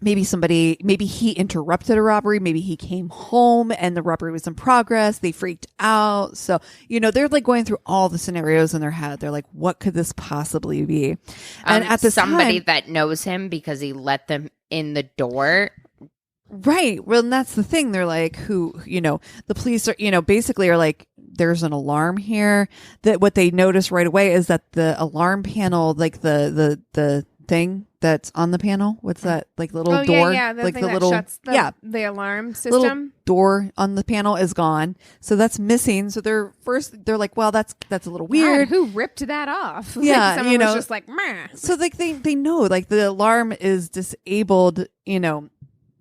A: maybe he interrupted a robbery. Maybe he came home and the robbery was in progress. They freaked out. So, they're like going through all the scenarios in their head. They're like, what could this possibly be? And at the
B: somebody
A: time,
B: that knows him because he let them in the door.
A: right. Well, and that's the thing. They're like, the police are, basically are like, there's an alarm here. That what they notice right away is that the alarm panel, like the thing that's on the panel, what's that, like little door,
C: yeah, the
A: like
C: thing
A: the
C: that
A: little
C: shuts the alarm
A: little
C: system.
A: door on the panel is gone, so that's missing. So they're like, well, that's a little weird.
C: God, who ripped that off?
A: Yeah,
C: like someone was just like, meh.
A: So like they know, like the alarm is disabled.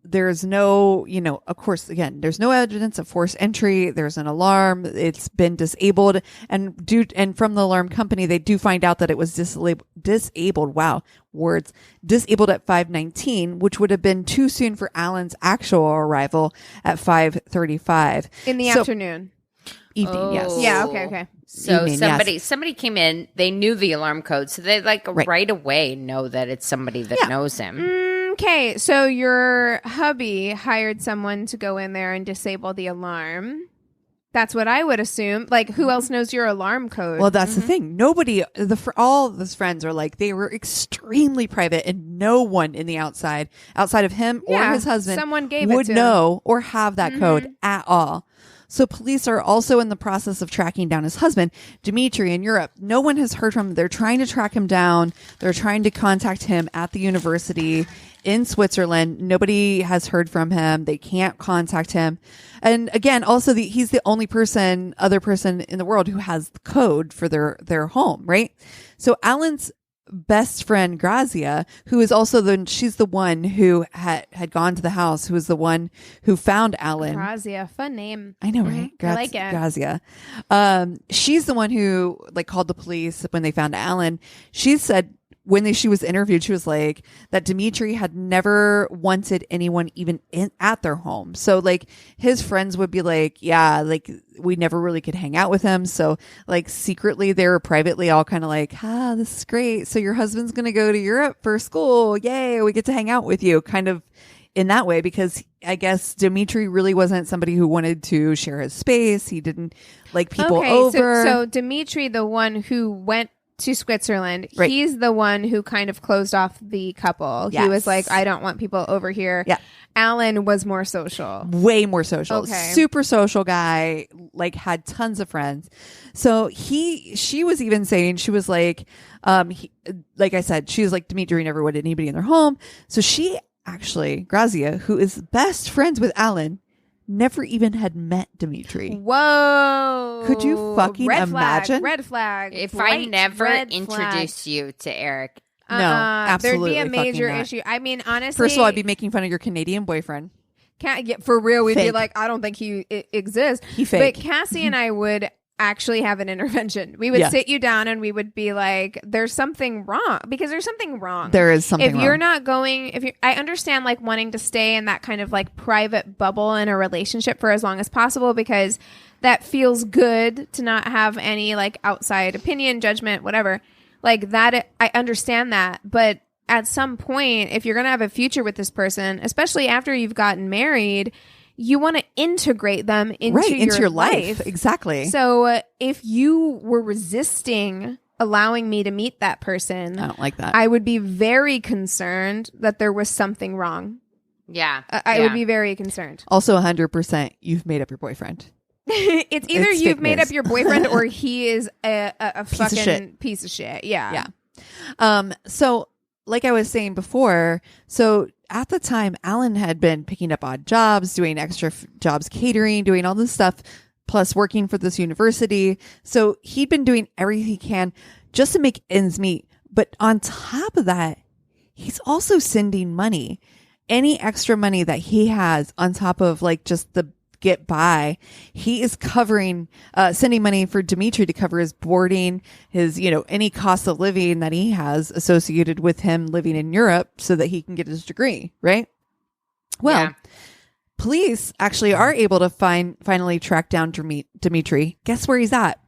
A: There's no, of course, again, there's no evidence of forced entry. There's an alarm. It's been disabled. And from the alarm company, they do find out that it was disabled. Wow. Words. Disabled at 5:19, which would have been too soon for Alan's actual arrival at 5:35.
C: In the afternoon.
A: Evening, yes.
C: Yeah, okay.
B: So
A: Evening,
B: somebody came in, they knew the alarm code, so they right away know that it's somebody that knows him.
C: Okay, so your hubby hired someone to go in there and disable the alarm. That's what I would assume. Like, who else knows your alarm code?
A: Well, that's the thing. Nobody, all of his friends are like, they were extremely private, and no one in the outside of him or his husband,
C: someone gave
A: would
C: it to
A: know or have that code at all. So police are also in the process of tracking down his husband, Demitry, in Europe. No one has heard from him. They're trying to track him down. They're trying to contact him at the university in Switzerland. Nobody has heard from him. They can't contact him. And again, also he's the only other person in the world who has the code for their home, right? So Alan's best friend Grazia, who is also she's the one who had gone to the house, who was the one who found Alan.
C: Grazia, fun name.
A: I know, right?
C: I like it.
A: Grazia. She's the one who called the police when they found Alan. She said when she was interviewed, she was like that Demitry had never wanted anyone even at their home. So his friends would be like, yeah, we never really could hang out with him. So secretly they were privately all kind of like, this is great. So your husband's going to go to Europe for school. Yay. We get to hang out with you, kind of in that way, because I guess Demitry really wasn't somebody who wanted to share his space. He didn't like people over.
C: So Demitry, the one who went to Switzerland,
A: right.
C: He's the one who kind of closed off the couple.
A: Yes.
C: He was like, I don't want people over here.
A: Yeah.
C: Alan was more social.
A: Way more social.
C: Okay.
A: Super social guy, had tons of friends. So she was even saying, she was like I said, she was like, Demitry never wanted anybody in their home. So she actually, Grazia, who is best friends with Alan, never even had met Demitry.
C: Whoa.
A: Could you fucking imagine?
C: Red flag.
B: If I never introduced you to Eric.
A: No, absolutely.
C: There'd be a major
A: not.
C: issue. I mean, honestly.
A: First of all, I'd be making fun of your Canadian boyfriend.
C: For real, we'd be
A: Fake.
C: like, I don't think he exists.
A: He fake.
C: But Cassie and I would actually have an intervention. We would sit you down and we would be like, there's something wrong, because there's something wrong.
A: There is something
C: wrong. If you're not going, I understand wanting to stay in that kind of private bubble in a relationship for as long as possible, because that feels good to not have any outside opinion, judgment, whatever. That, I understand that. But at some point, if you're going to have a future with this person, especially after you've gotten married, you want to integrate them into your life.
A: Exactly.
C: So if you were resisting allowing me to meet that person,
A: I don't like that.
C: I would be very concerned that there was something wrong.
B: Yeah.
C: I would be very concerned.
A: Also, 100%, you've made up your boyfriend.
C: It's either you've made up your boyfriend or he is a fucking piece of shit. Yeah.
A: Yeah. So like I was saying before, so at the time, Alan had been picking up odd jobs, doing extra jobs, catering, doing all this stuff, plus working for this university. So he'd been doing everything he can just to make ends meet. But on top of that, he's also sending money, any extra money that he has on top of just the get by. He is covering, sending money for Demitry to cover his boarding, his, any cost of living that he has associated with him living in Europe so that he can get his degree. Right. Well, police actually are able to finally track down Demitry. Guess where he's at?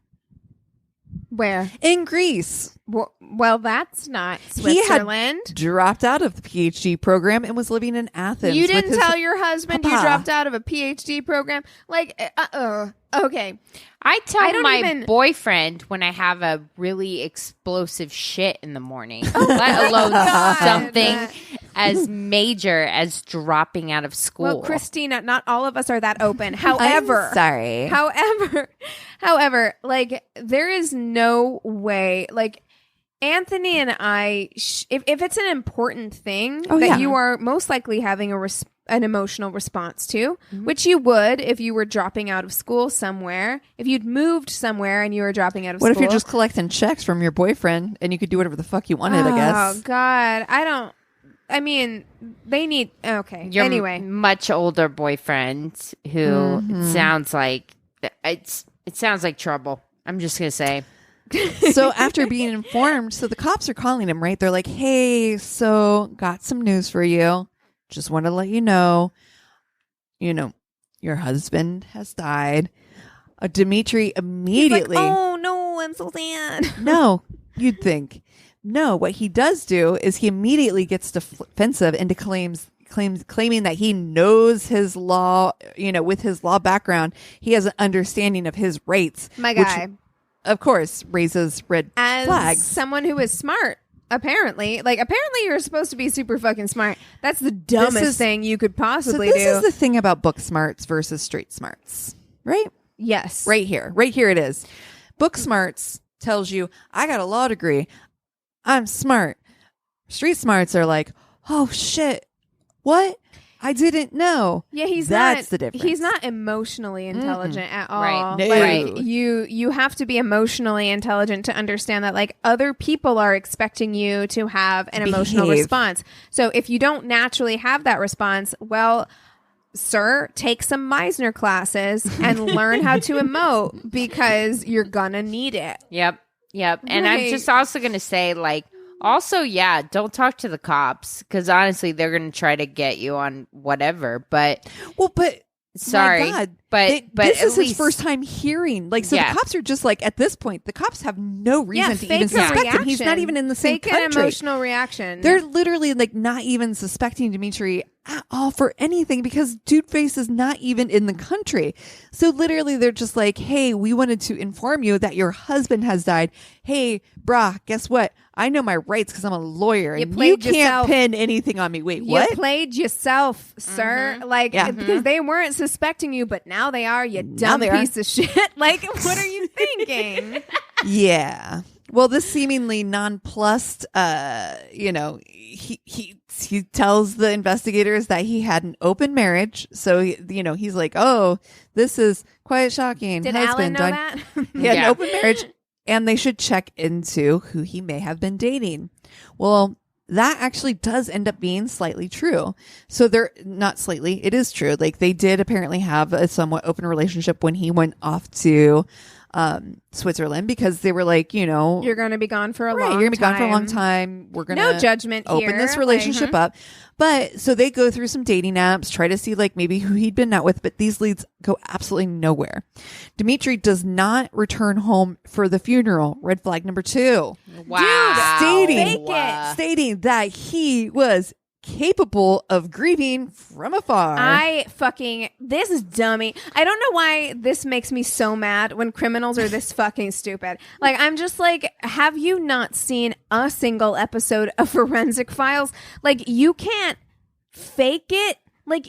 C: Where?
A: In Greece.
C: Well, that's not Switzerland.
A: He had dropped out of the PhD program and was living in Athens.
C: You didn't tell your husband you dropped out of a PhD program? Okay.
B: I tell my boyfriend when I have a really explosive shit in the morning, let alone something as major as dropping out of school.
C: Well, Christina, not all of us are that open. However,
A: I'm sorry.
C: However, there is no way, Anthony and I, if it's an important thing you are most likely having an emotional response to, which you would if you were dropping out of school somewhere, if you'd moved somewhere and you were dropping out of school.
A: What if you're just collecting checks from your boyfriend and you could do whatever the fuck you wanted, I guess?
C: Oh, God. They need... Okay.
B: Your
C: anyway.
B: much older boyfriend who sounds like... It sounds like trouble. I'm just going to say...
A: So after being informed, so the cops are calling him, right? They're like, hey, so got some news for you. Just want to let you know, your husband has died. Demitry immediately.
C: He's like, oh, no, I'm so sad.
A: No, you'd think. No, what he does do is he immediately gets defensive and claiming that he knows his law, with his law background, he has an understanding of his rights.
C: My guy.
A: Which, of course, raises red flags.
C: Someone who is smart, apparently you're supposed to be super fucking smart. That's the dumbest thing you could possibly do.
A: This is the thing about book smarts versus street smarts, right?
C: Yes.
A: Right here it is. Book smarts tells you, I got a law degree, I'm smart. Street smarts are like, oh shit, what? I didn't know.
C: Yeah,
A: That's the difference.
C: He's not emotionally intelligent at all.
B: Right.
A: No.
C: Like, you have to be emotionally intelligent to understand that like other people are expecting you to have an emotional response. So if you don't naturally have that response, well, sir, take some Meisner classes and learn how to emote because you're gonna need it.
B: Yep. And
C: Right.
B: I'm just also going to say, like, also, yeah, don't talk to the cops because honestly, they're going to try to get you on whatever. But sorry,
A: my God,
B: but
A: this
B: at
A: is
B: least,
A: his first time hearing. Like, so
B: Yeah.
A: the cops are just like, at this point, the cops have no reason to even
C: fake a
A: suspect him. He's not
C: reaction.
A: even in the same
C: Fake
A: country.
C: an emotional reaction.
A: They're literally like not even suspecting Demitry at all for anything because Dude Face is not even in the country. So literally they're just like, hey, we wanted to inform you that your husband has died. Hey, brah, guess what? I know my rights because I'm a lawyer and you can't
C: yourself.
A: pin anything on me. Wait,
C: You
A: what?
C: played yourself, sir. Like, because they weren't suspecting you, but now they are, you dumb
A: they are.
C: piece of shit. Like, what are you thinking?
A: Yeah. Well, this seemingly nonplussed, he tells the investigators that he had an open marriage. So, he's like, oh, this is quite shocking.
C: Did Alan know
A: died.
C: that?
A: He had an
B: Yeah.
A: open marriage and they should check into who he may have been dating. Well, that actually does end up being slightly true. So they're not slightly, it is true. Like they did apparently have a somewhat open relationship when he went off to Switzerland because they were like,
C: You're going to be gone for a long time.
A: you're going to be gone for a long time. We're going to
C: No judgment
A: open
C: here.
A: this relationship up. But so they go through some dating apps, try to see like maybe who he'd been out with, but these leads go absolutely nowhere. Demitry does not return home for the funeral. Red flag number 2.
B: wow,
A: Stating that he was capable of grieving from afar.
C: This is dummy. I don't know why this makes me so mad when criminals are this fucking stupid. Like, I'm just like, have you not seen a single episode of Forensic Files? Like, you can't fake it. Like,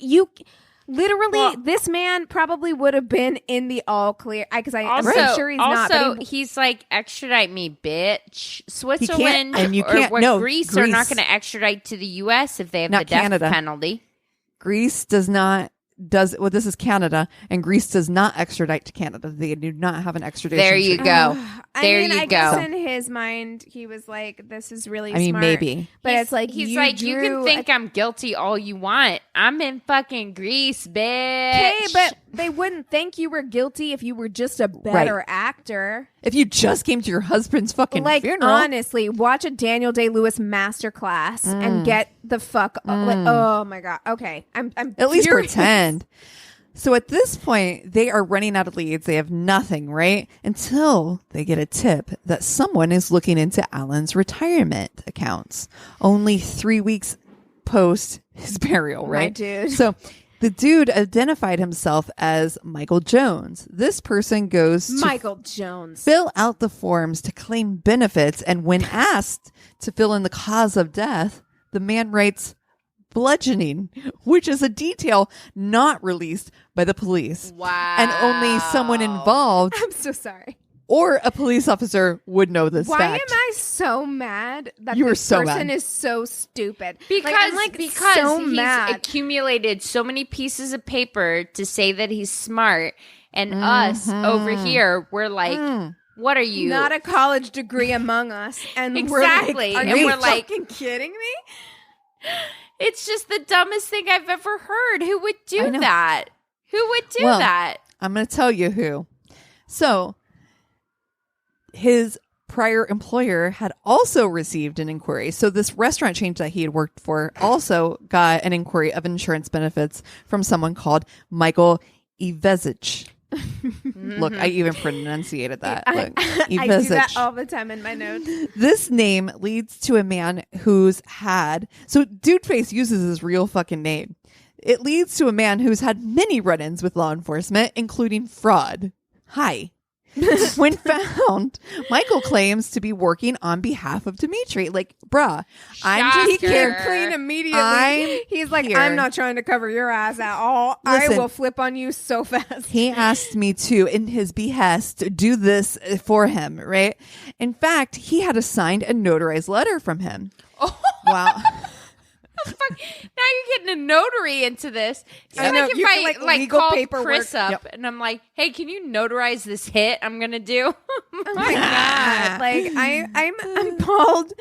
C: literally, this man probably would have been in the all clear. Because I'm pretty sure he's not. But
B: he's like, extradite me, bitch. Switzerland
A: and you can't. No,
B: Greece are not going to extradite to the U.S. if they have
A: Not
B: the death
A: Canada.
B: penalty.
A: Greece this is Canada, and Greece does not extradite to Canada. They do not have an extradition.
B: There you
A: treaty.
B: go.
C: I guess in his mind, he was like, this is really smart.
A: Maybe.
C: But it's like,
B: he's
C: you
B: like, you can think I'm guilty all you want. I'm in fucking Greece, bitch.
C: Okay, but they wouldn't think you were guilty if you were just a better actor.
A: If you just came to your husband's fucking
C: Like,
A: funeral.
C: honestly, watch a Daniel Day-Lewis masterclass and get the fuck like, oh my God. Okay. I'm
A: At least
C: furious.
A: pretend. So at this point, they are running out of leads. They have nothing, right? Until they get a tip that someone is looking into Alan's retirement accounts. Only 3 weeks post his burial, right?
C: My dude.
A: So the dude identified himself as Michael Jones. This person goes to
C: Michael Jones.
A: fill out the forms to claim benefits. And when asked to fill in the cause of death, the man writes bludgeoning, which is a detail not released by the police.
B: Wow.
A: And only someone involved
C: I'm so sorry.
A: or a police officer would know this
C: Why
A: fact.
C: am I so mad that
A: You were
C: this
A: so
C: person
A: mad.
C: is so stupid?
B: Because
C: because so
B: he's
C: mad.
B: accumulated so many pieces of paper to say that he's smart, and us over here, we're like, what are you?
C: Not a college degree among us, and
B: Exactly.
C: We're like, are
B: And
C: you
B: we're like-
C: fucking kidding me?
B: It's just the dumbest thing I've ever heard. Who would
A: I
B: do
A: know.
B: that? Who would do
A: Well,
B: that?
A: I'm going to tell you who. So his prior employer had also received an inquiry. So this restaurant chain that he had worked for also got an inquiry of insurance benefits from someone called Michael Ivezich. Look, I even pronunciated that. Look,
C: I do that all the time in my notes.
A: This name leads to a man who's had... So Dude Face uses his real fucking name. It leads to a man who's had many run-ins with law enforcement, including fraud. Hi. When found, Michael claims to be working on behalf of Demitry. Like, bruh,
C: He came clean immediately. He's like,
A: here.
C: I'm not trying to cover your ass at all.
A: Listen,
C: I will flip on you so fast.
A: He asked me to, in his behest, do this for him, right? In fact, he had signed a notarized letter from him.
B: Oh.
A: Wow.
B: Fuck. Now you're getting a notary into this. So
C: I know,
B: like if
C: you
B: I
C: can, like,
B: like
C: legal
B: call
C: paperwork.
B: Chris up and I'm like, hey, can you notarize this hit I'm gonna do?
C: Oh my God. Like I'm appalled.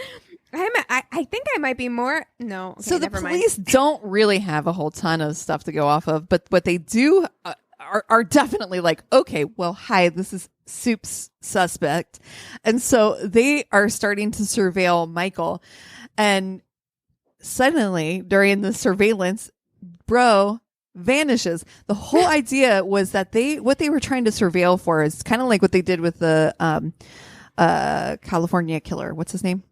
C: I think I might be more. No. Okay,
A: So the
C: never
A: police don't really have a whole ton of stuff to go off of, but what they do are definitely like, okay, well, hi, this is Soup's suspect. And so they are starting to surveil Michael. And suddenly, during the surveillance, bro vanishes. The whole idea was that what they were trying to surveil for is kind of like what they did with the California killer. What's his name?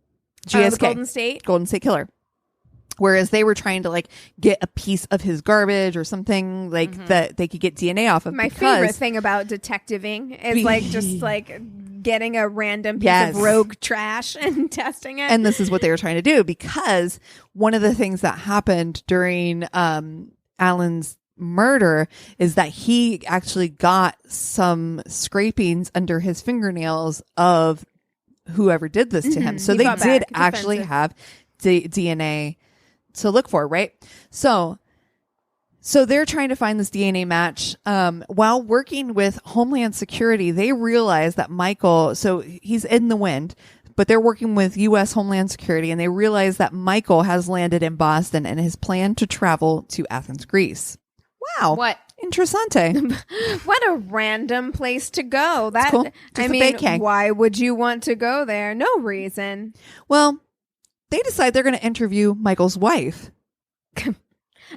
A: GSK. Golden State Killer. Whereas they were trying to like get a piece of his garbage or something like that they could get DNA off of.
C: My favorite thing about detectiving is like just like getting a random piece of rogue trash and testing it.
A: And this is what they were trying to do, because one of the things that happened during Alan's murder is that he actually got some scrapings under his fingernails of whoever did this to him. So they did actually have DNA to look for, right? So they're trying to find this DNA match. While working with Homeland Security, they realize that Michael, so he's in the wind, but they're working with U.S. Homeland Security, and they realize that Michael has landed in Boston and has planned to travel to Athens, Greece. Wow.
B: What?
A: Interessante.
C: What a random place to go. That
A: cool.
C: I mean, why would you want to go there? No reason.
A: Well, they decide they're going to interview Michael's wife.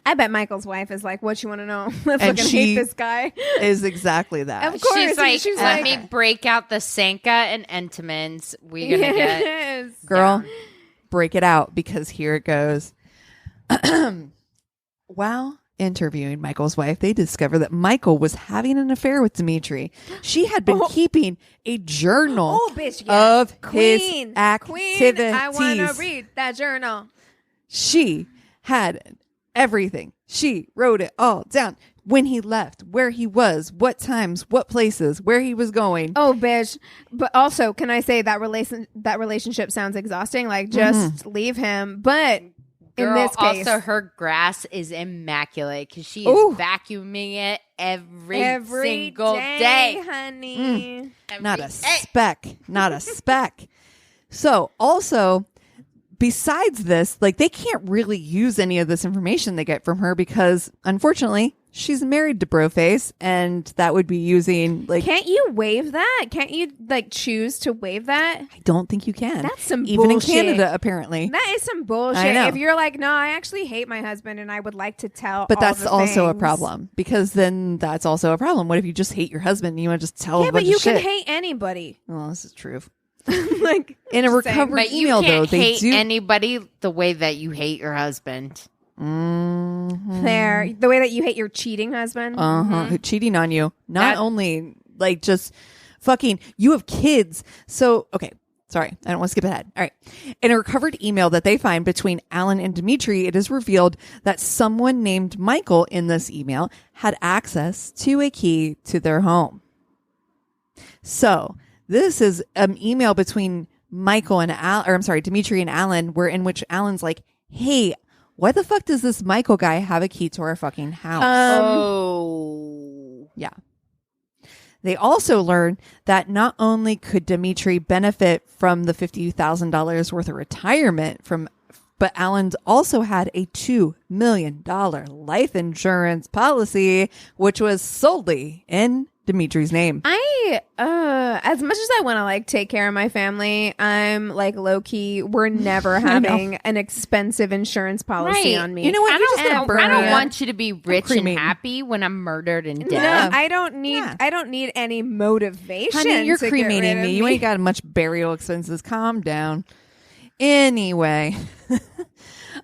C: I bet Michael's wife is like, what you want to know? Let's fucking hate this guy.
A: Is exactly that.
C: Of course.
B: She's like, let me break out the Sanka and Entenmann's. We're going to get...
A: Girl, break it out, because here it goes. While interviewing Michael's wife, they discover that Michael was having an affair with Demitry. She had been keeping a journal of his activities.
C: I want to read that journal.
A: She had everything. She wrote it all down. When he left, where he was, what times, what places, where he was going.
C: Oh, bitch. But also, can I say that relationship sounds exhausting? Like, just leave him. But
B: Girl,
C: in this case,
B: also her grass is immaculate because she is vacuuming it every single day,
C: honey.
A: Not a speck. So also, besides this, like, they can't really use any of this information they get from her because, unfortunately, she's married to Broface, and that would be using, like...
C: Can't you waive that? Can't you, like, choose to waive that?
A: I don't think you can.
C: That's some
A: Even
C: bullshit.
A: in Canada, apparently.
C: That is some bullshit.
A: I know.
C: If you're like, no, I actually hate my husband and I would like to tell
A: But
C: all
A: that's
C: the
A: also a
C: things.
A: problem, because then that's also a problem. What if you just hate your husband and you want to just tell
C: Yeah,
A: a bunch
C: but you
A: of shit?
C: can hate anybody.
A: Well, this is true.
C: Like,
A: In a recovered
B: But you
A: email,
B: can't
A: though, they
B: hate
A: do...
B: anybody the way that you hate your husband.
C: There, the way that you hate your cheating husband.
A: Cheating on you. Not only, like, just fucking... You have kids. So, okay. Sorry, I don't want to skip ahead. All right. In a recovered email that they find between Alan and Demitry, it is revealed that someone named Michael in this email had access to a key to their home. So... This is an email between Michael and Demitry and Alan, in which Alan's like, hey, why the fuck does this Michael guy have a key to our fucking house? Yeah. They also learn that not only could Demitry benefit from the $50,000 worth of retirement but Alan also had a $2 million life insurance policy, which was solely in Demitry's name.
C: As much as I want to like take care of my family, I'm like low key. We're never having an expensive insurance policy on me.
A: You know what?
B: I don't want you to be rich and happy when I'm murdered and dead.
C: No, I don't need. I don't need any motivation.
A: Honey, you're
C: to
A: cremating
C: get rid of
A: me. You ain't got much burial expenses. Calm down. Anyway,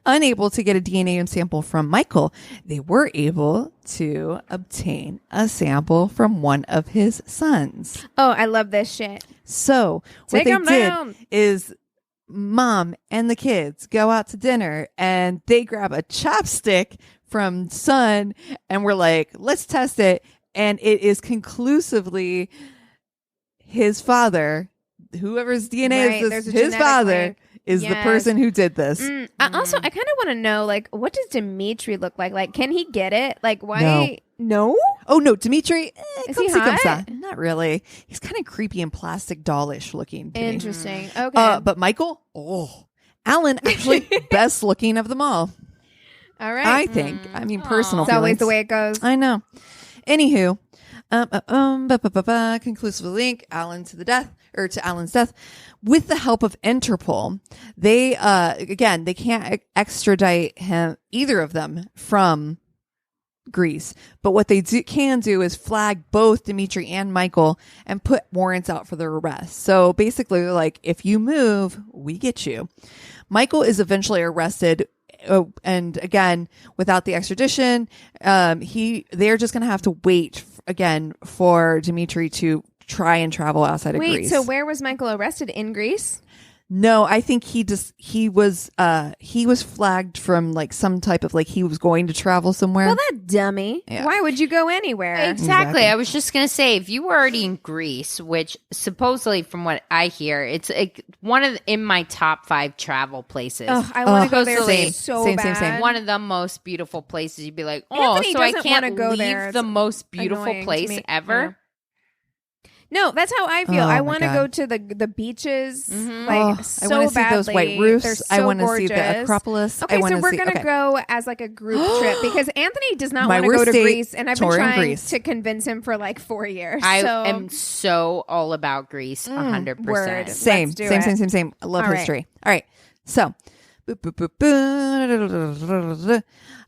A: unable to get a DNA sample from Michael, they were able to obtain a sample from one of his sons.
C: Oh, I love this shit.
A: So what they did is mom and the kids go out to dinner and they grab a chopstick from son and we're like, let's test it. And it is conclusively his father, whoever's DNA is this, his father is the person who did this.
C: Also, I kind of want to know, like, what does Demitry look like? Like, can he get it? Like, why? No?
A: Oh, no. Demitry,
C: is he hot?
A: Not really. He's kind of creepy and plastic dollish looking.
C: Interesting. Okay.
A: But Michael, Alan, actually, best looking of them all.
C: All right.
A: I think. I mean, personal
C: feelings. It's always the way it goes.
A: I know. Anywho, conclusively link Alan to Alan's death with the help of Interpol. They they can't extradite him, either of them, from Greece. But what they can do is flag both Demitry and Michael and put warrants out for their arrest. So basically, like, if you move, we get you. Michael is eventually arrested. And again, without the extradition, they're just going to have to wait again for Demitry to try and travel outside of Greece.
C: Wait, so where was Michael arrested? In Greece?
A: No, I think he was flagged from like some type of like he was going to travel somewhere.
C: Well, that dummy. Yeah. Why would you go anywhere?
B: Exactly. I was just going to say, if you were already in Greece, which supposedly from what I hear, it's like in my top 5 travel places.
C: Oh, I want to go there so bad.
B: Same. One of the most beautiful places. You'd be like,
C: Anthony
B: so I can't
C: go
B: leave
C: there.
B: the most beautiful place ever.
C: Yeah. No, that's how I feel. I want to go to the beaches, like so badly.
A: I want to see those white roofs.
C: So
A: I want to
C: gorgeous.
A: see the Acropolis.
C: Okay, so we're going to go as like a group trip because Anthony does not want to go to Greece, and I've been trying to convince him for like 4 years.
B: I am so all about Greece, 100%.
C: Word.
A: Same. I love history. All right, so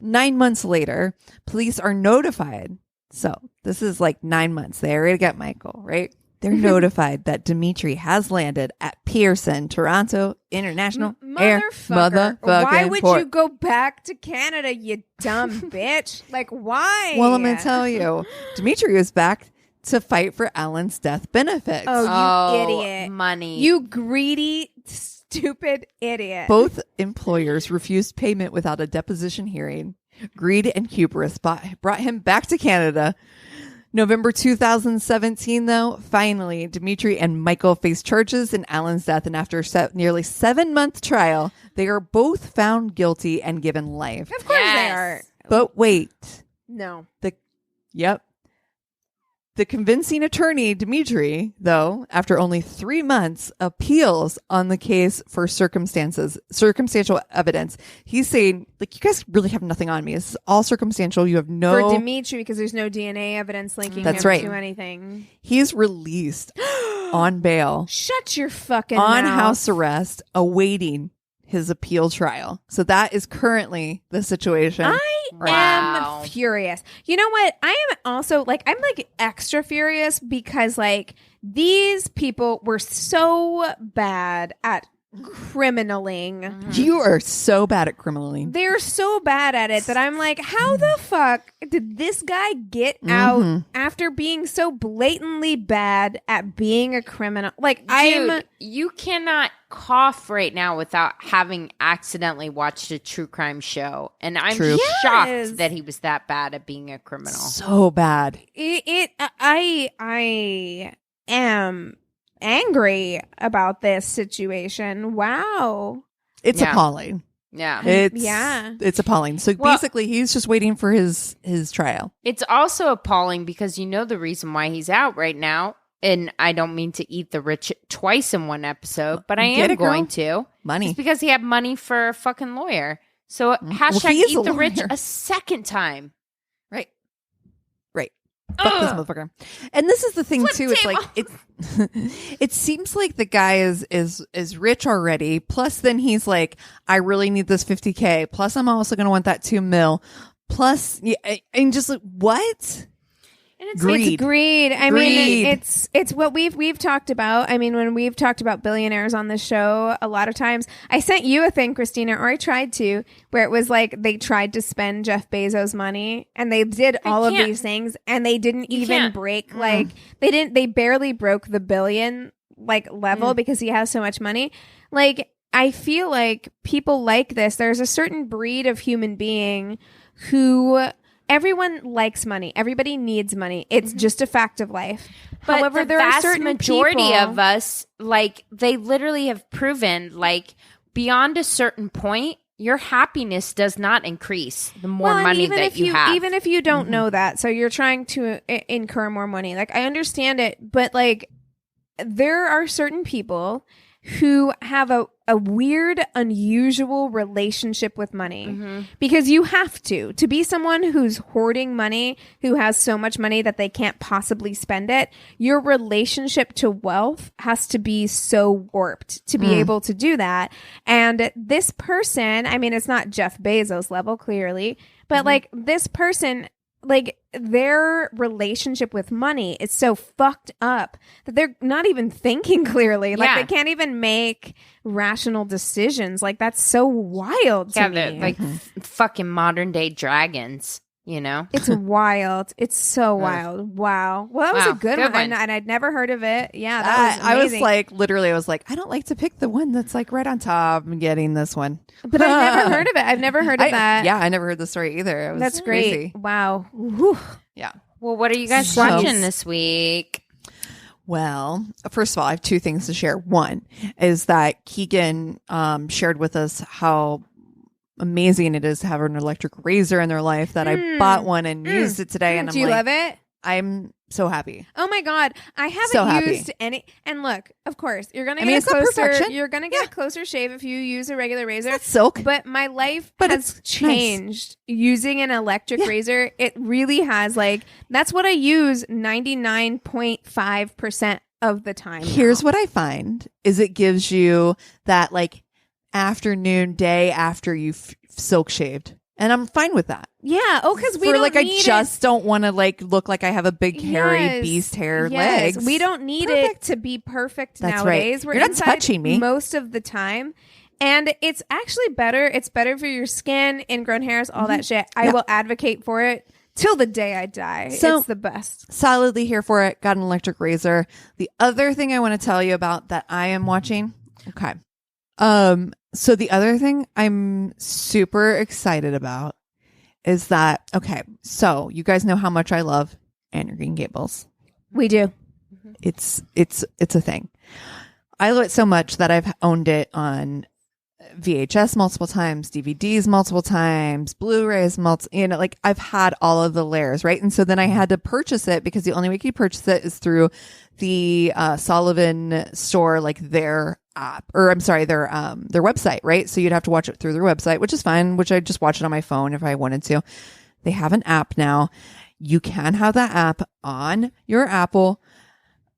A: 9 months later, police are notified. So this is like 9 months. They already got Michael, right? They're notified that Demitry has landed at Pearson, Toronto International
C: Motherfucker. Why would you go back to Canada, you dumb bitch? Like, why?
A: Well, I'm going to tell you. Demitry was back to fight for Alan's death benefits.
C: Oh, you idiot.
B: Money.
C: You greedy, stupid idiot.
A: Both employers refused payment without a deposition hearing. Greed and hubris brought him back to Canada. November 2017, though, finally, Demitry and Michael faced charges in Alan's death, and after nearly 7-month trial, they are both found guilty and given life.
C: Of course they are.
A: But wait.
C: No.
A: The convincing attorney, Demitry, though, after only 3 months, appeals on the case for circumstantial evidence. He's saying, like, you guys really have nothing on me. This is all circumstantial. You have no...
C: For Demitry, because there's no DNA evidence linking him to anything.
A: He's released on bail.
C: Shut your fucking
A: on
C: mouth.
A: House arrest, awaiting his appeal trial. So that is currently the situation.
C: I am furious. You know what? I am also I'm extra furious because these people were so bad at criminaling.
A: You are so bad at criminaling.
C: They're so bad at it that I'm like, how the fuck did this guy get out after being so blatantly bad at being a criminal?
B: Dude, you cannot cough right now without having accidentally watched a true crime show. And I'm shocked that he was that bad at being a criminal.
A: So bad.
C: I am angry about this situation. Wow.
A: It's appalling.
B: Yeah.
A: It's appalling. So basically he's just waiting for his trial.
B: It's also appalling because the reason why he's out right now, and I don't mean to eat the rich twice in one episode, but I am going to.
A: Money.
B: It's because he had money for a fucking lawyer. So hashtag eat the rich a second time.
A: Right. Fuck this motherfucker. And this is the thing too. It's like it seems like the guy is rich already. Plus, then he's like, I really need this $50K. Plus, I'm also gonna want that $2 million. Plus, and just like what?
C: And it's
A: Greed.
C: greed. I mean, it's what we've talked about. I mean, when we've talked about billionaires on this show, a lot of times I sent you a thing, Christina, or I tried to, where it was like they tried to spend Jeff Bezos' money and they did all of these things and they didn't even break like they barely broke the billion like level because he has so much money. Like, I feel like people like this. There's a certain breed of human being who everyone likes money. Everybody needs money. It's just a fact of life.
B: But
C: However,
B: the
C: there are
B: vast
C: certain
B: majority
C: people,
B: of us, like, they literally have proven, like, beyond a certain point, your happiness does not increase the more money that you have.
C: Even if you don't know that, so you're trying to incur more money. Like, I understand it, but like, there are certain people who have a weird, unusual relationship with money because you have to be someone who's hoarding money, who has so much money that they can't possibly spend it. Your relationship to wealth has to be so warped to be able to do that. And this person, I mean, it's not Jeff Bezos level, clearly, but like this person, like their relationship with money is so fucked up that they're not even thinking clearly. Like they can't even make rational decisions. Like, that's so wild to me.
B: Like fucking modern day dragons, you know?
C: It's wild. It's so wild. Wow. Well, that was a good one. And I'd never heard of it. Yeah, that was amazing.
A: I was like, I don't like to pick the one that's like right on top. I'm getting this one.
C: But I've never heard of it. I've never heard of that.
A: Yeah, I never heard the story either.
C: That's great.
A: Crazy.
C: Wow. Whew.
A: Yeah.
B: Well, what are you guys watching this week?
A: Well, first of all, I have two things to share. One is that Keegan shared with us how amazing it is to have an electric razor in their life, that I bought one and used it today. And
C: do you love it?
A: I'm so happy.
C: Oh my God. I haven't used any. And look, of course, you're going to get a closer. You're going to get a closer shave if you use a regular razor.
A: It's silk.
C: But my life has changed using an electric razor. It really has. Like, that's what I use 99.5% of the time.
A: Here's what I find is it gives you that like afternoon day after you've silk shaved. And I'm fine with that.
C: Yeah. Oh, because we don't
A: like,
C: need
A: I just don't want to like look like I have a big hairy beast hair legs.
C: We don't need it to be perfect nowadays.
A: Right. You're not touching me
C: most of the time. And it's actually better. It's better for your skin, ingrown hairs, all that shit. I will advocate for it till the day I die. So, it's the best.
A: Solidly here for it. Got an electric razor. The other thing I want to tell you about that I am watching. Okay. So the other thing I'm super excited about is that, okay, so you guys know how much I love Anne of Green Gables.
C: We do.
A: It's a thing. I love it so much that I've owned it on VHS multiple times, DVDs multiple times, Blu-rays like I've had all of the layers, right? And so then I had to purchase it because the only way you can purchase it is through the Sullivan store, like their app, or I'm sorry, their website, right? So you'd have to watch it through their website, which is fine, which I just watch it on my phone if I wanted to. They have an app now. You can have that app on your Apple.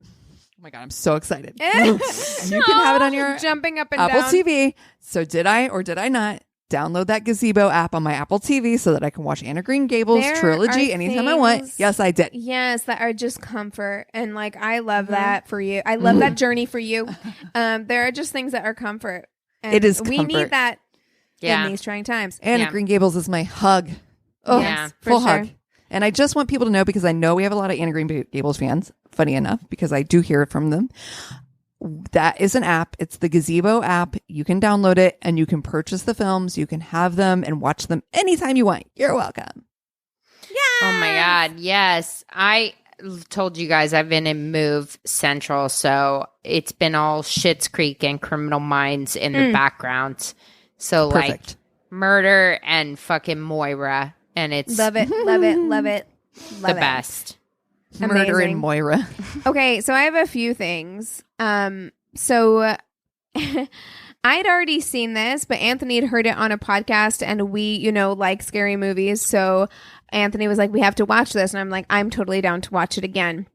A: Oh my God, I'm so excited. And you can have it on your
C: jumping up and
A: Apple
C: down.
A: TV. So did I or did I not download that Gazebo app on my Apple TV so that I can watch Anne of Green Gables trilogy anytime I want? Yes, I did.
C: Yes, that are just comfort. And like, I love that for you. I love that journey for you. There are just things that are comfort. And
A: it is comfort.
C: We need that in these trying times.
A: Anne of Green Gables is my hug. Oh,
C: yes,
A: full hug. And I just want people to know, because I know we have a lot of Anne of Green Gables fans, funny enough, because I do hear it from them. That is an app. It's the Gazebo app. You can download it and you can purchase the films. You can have them and watch them anytime you want. You're welcome.
C: Yeah.
B: Oh my God. Yes. I told you guys I've been in Move Central. So it's been all Schitt's Creek and Criminal Minds in the background. So
A: perfect.
B: Like Murder and fucking Moira. And it's
C: love it. Love it. Love it.
B: The best.
A: Murder in Moira.
C: Okay, so I have a few things. So I'd already seen this, but Anthony had heard it on a podcast, and we, like scary movies. So Anthony was like, we have to watch this. And I'm like, I'm totally down to watch it again.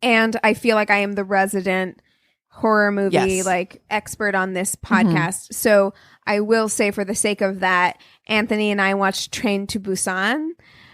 C: And I feel like I am the resident horror movie expert on this podcast. So I will say, for the sake of that, Anthony and I watched Train to Busan,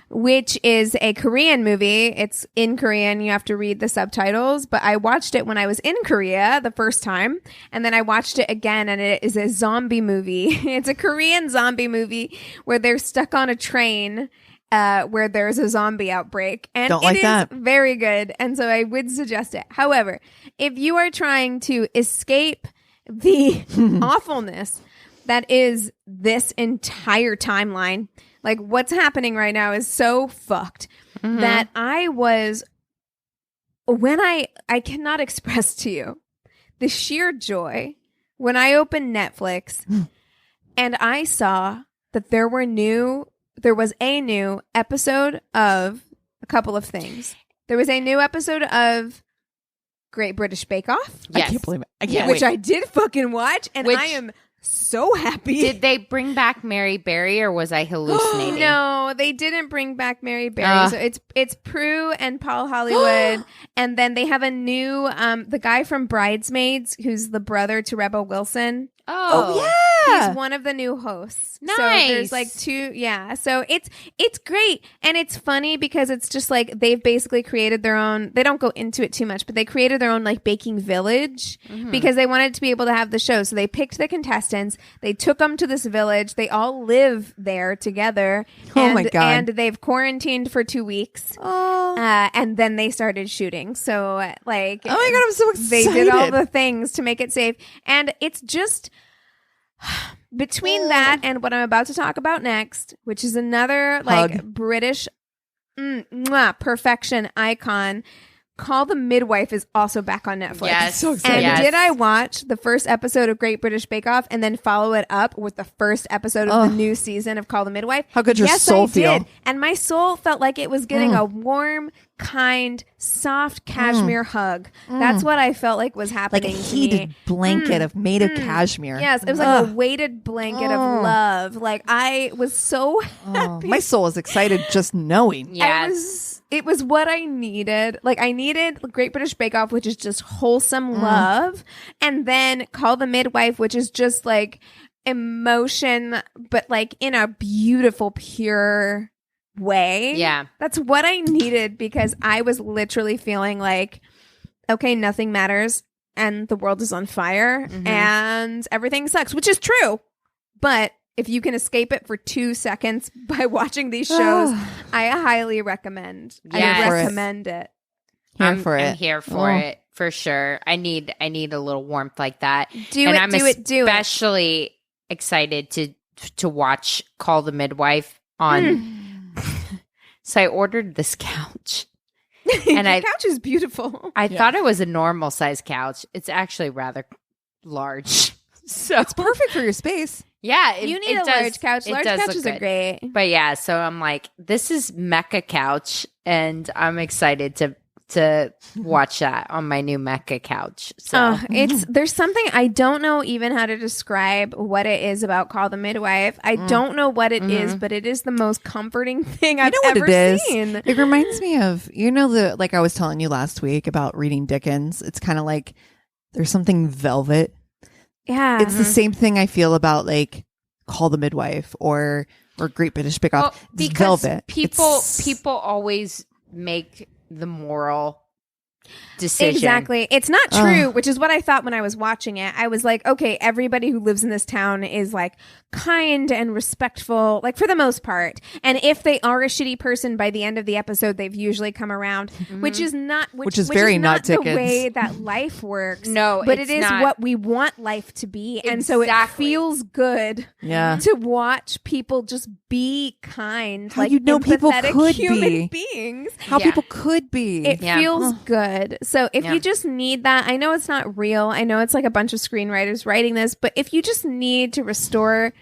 C: which is a Korean movie. It's in Korean. You have to read the subtitles. But I watched it when I was in Korea the first time. And then I watched it again, and it is a zombie movie. It's a Korean zombie movie where they're stuck on a train where there's a zombie outbreak. And it is very good. And so I would suggest it. However, if you are trying to escape the awfulness that is this entire timeline, like what's happening right now is so fucked that I cannot express to you the sheer joy when I opened Netflix and I saw that there was a new episode of a couple of things. There was a new episode of Great British Bake Off.
B: Yes.
A: I can't believe it.
C: Which I did fucking watch, and I am so happy.
B: Did they bring back Mary Berry, or was I hallucinating?
C: No, they didn't bring back Mary Berry. So it's Prue and Paul Hollywood, and then they have a new the guy from Bridesmaids, who's the brother to Rebel Wilson.
B: Oh
C: yeah, he's one of the new hosts.
B: Nice.
C: So there's like two, so it's great, and it's funny because it's just like they've basically created their own. They don't go into it too much, but they created their own like baking village because they wanted to be able to have the show. So they picked the contestants, they took them to this village, they all live there together.
A: Oh my God!
C: And they've quarantined for 2 weeks, and then they started shooting. So like,
A: oh my God, I'm so excited!
C: They did all the things to make it safe, and it's just. Between that and what I'm about to talk about next, which is another like British perfection icon, Call the Midwife is also back on Netflix.
B: Yes,
A: so excited.
C: And did I watch the first episode of Great British Bake Off and then follow it up with the first episode of the new season of Call the Midwife?
A: How could your soul feel?
C: Did. And my soul felt like it was getting a warm, kind, soft cashmere hug. That's what I felt like was happening.
A: Like a heated blanket made of cashmere.
C: Yes, it was like a weighted blanket of love. Like I was so happy.
A: My soul is excited just knowing.
B: Yes.
C: It was what I needed. Like I needed Great British Bake Off, which is just wholesome love. And then Call the Midwife, which is just like emotion, but like in a beautiful, pure way.
B: Yeah.
C: That's what I needed because I was literally feeling like, okay, nothing matters and the world is on fire and everything sucks, which is true. But if you can escape it for 2 seconds by watching these shows, I highly recommend.
B: Yes.
C: I recommend it.
B: I'm here for it for sure. I need a little warmth like that.
C: Do it.
B: Especially excited to watch Call the Midwife on. So I ordered this couch.
C: And the couch is beautiful.
B: I thought it was a normal size couch. It's actually rather large. So
A: it's perfect for your space.
B: Yeah,
C: you need a large couch. Large couches are great.
B: But yeah, so I'm like, this is Mecca couch, and I'm excited to watch that on my new Mecca couch. So
C: there's something I don't know even how to describe what it is about Call the Midwife. I don't know what it is, but it is the most comforting thing I've ever seen.
A: It reminds me of like I was telling you last week about reading Dickens. It's kind of like there's something velvet.
C: Yeah.
A: It's the same thing I feel about like Call the Midwife or Great British Bake Off.
B: Well,
A: it's
B: because
A: velvet.
B: People always make the moral decision.
C: Exactly. It's not true, which is what I thought when I was watching it. I was like, okay, everybody who lives in this town is like kind and respectful, like for the most part. And if they are a shitty person by the end of the episode, they've usually come around, which is not
A: very not
C: the
A: Dickens.
C: way that life works.
B: No,
C: but it is
B: not.
C: what we want life to be.
B: Exactly.
C: And so it feels good to watch people just be kind.
A: How
C: like
A: people could
C: human
A: be.
C: beings.
A: How people could be.
C: It feels good. So if you just need that, I know it's not real. I know it's like a bunch of screenwriters writing this, but if you just need to restore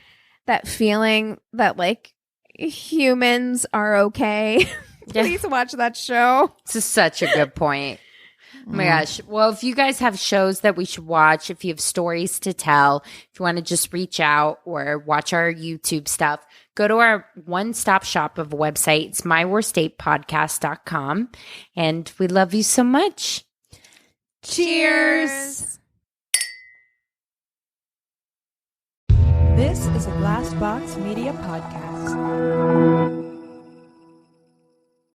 C: that feeling that like humans are okay, please watch that show.
B: This is such a good point. Oh my gosh. Well, if you guys have shows that we should watch, if you have stories to tell, if you want to just reach out or watch our YouTube stuff, go to our one-stop shop of a website. It's myworstatepodcast.com. And we love you so much.
A: Cheers.
D: This is a Glass Box Media podcast.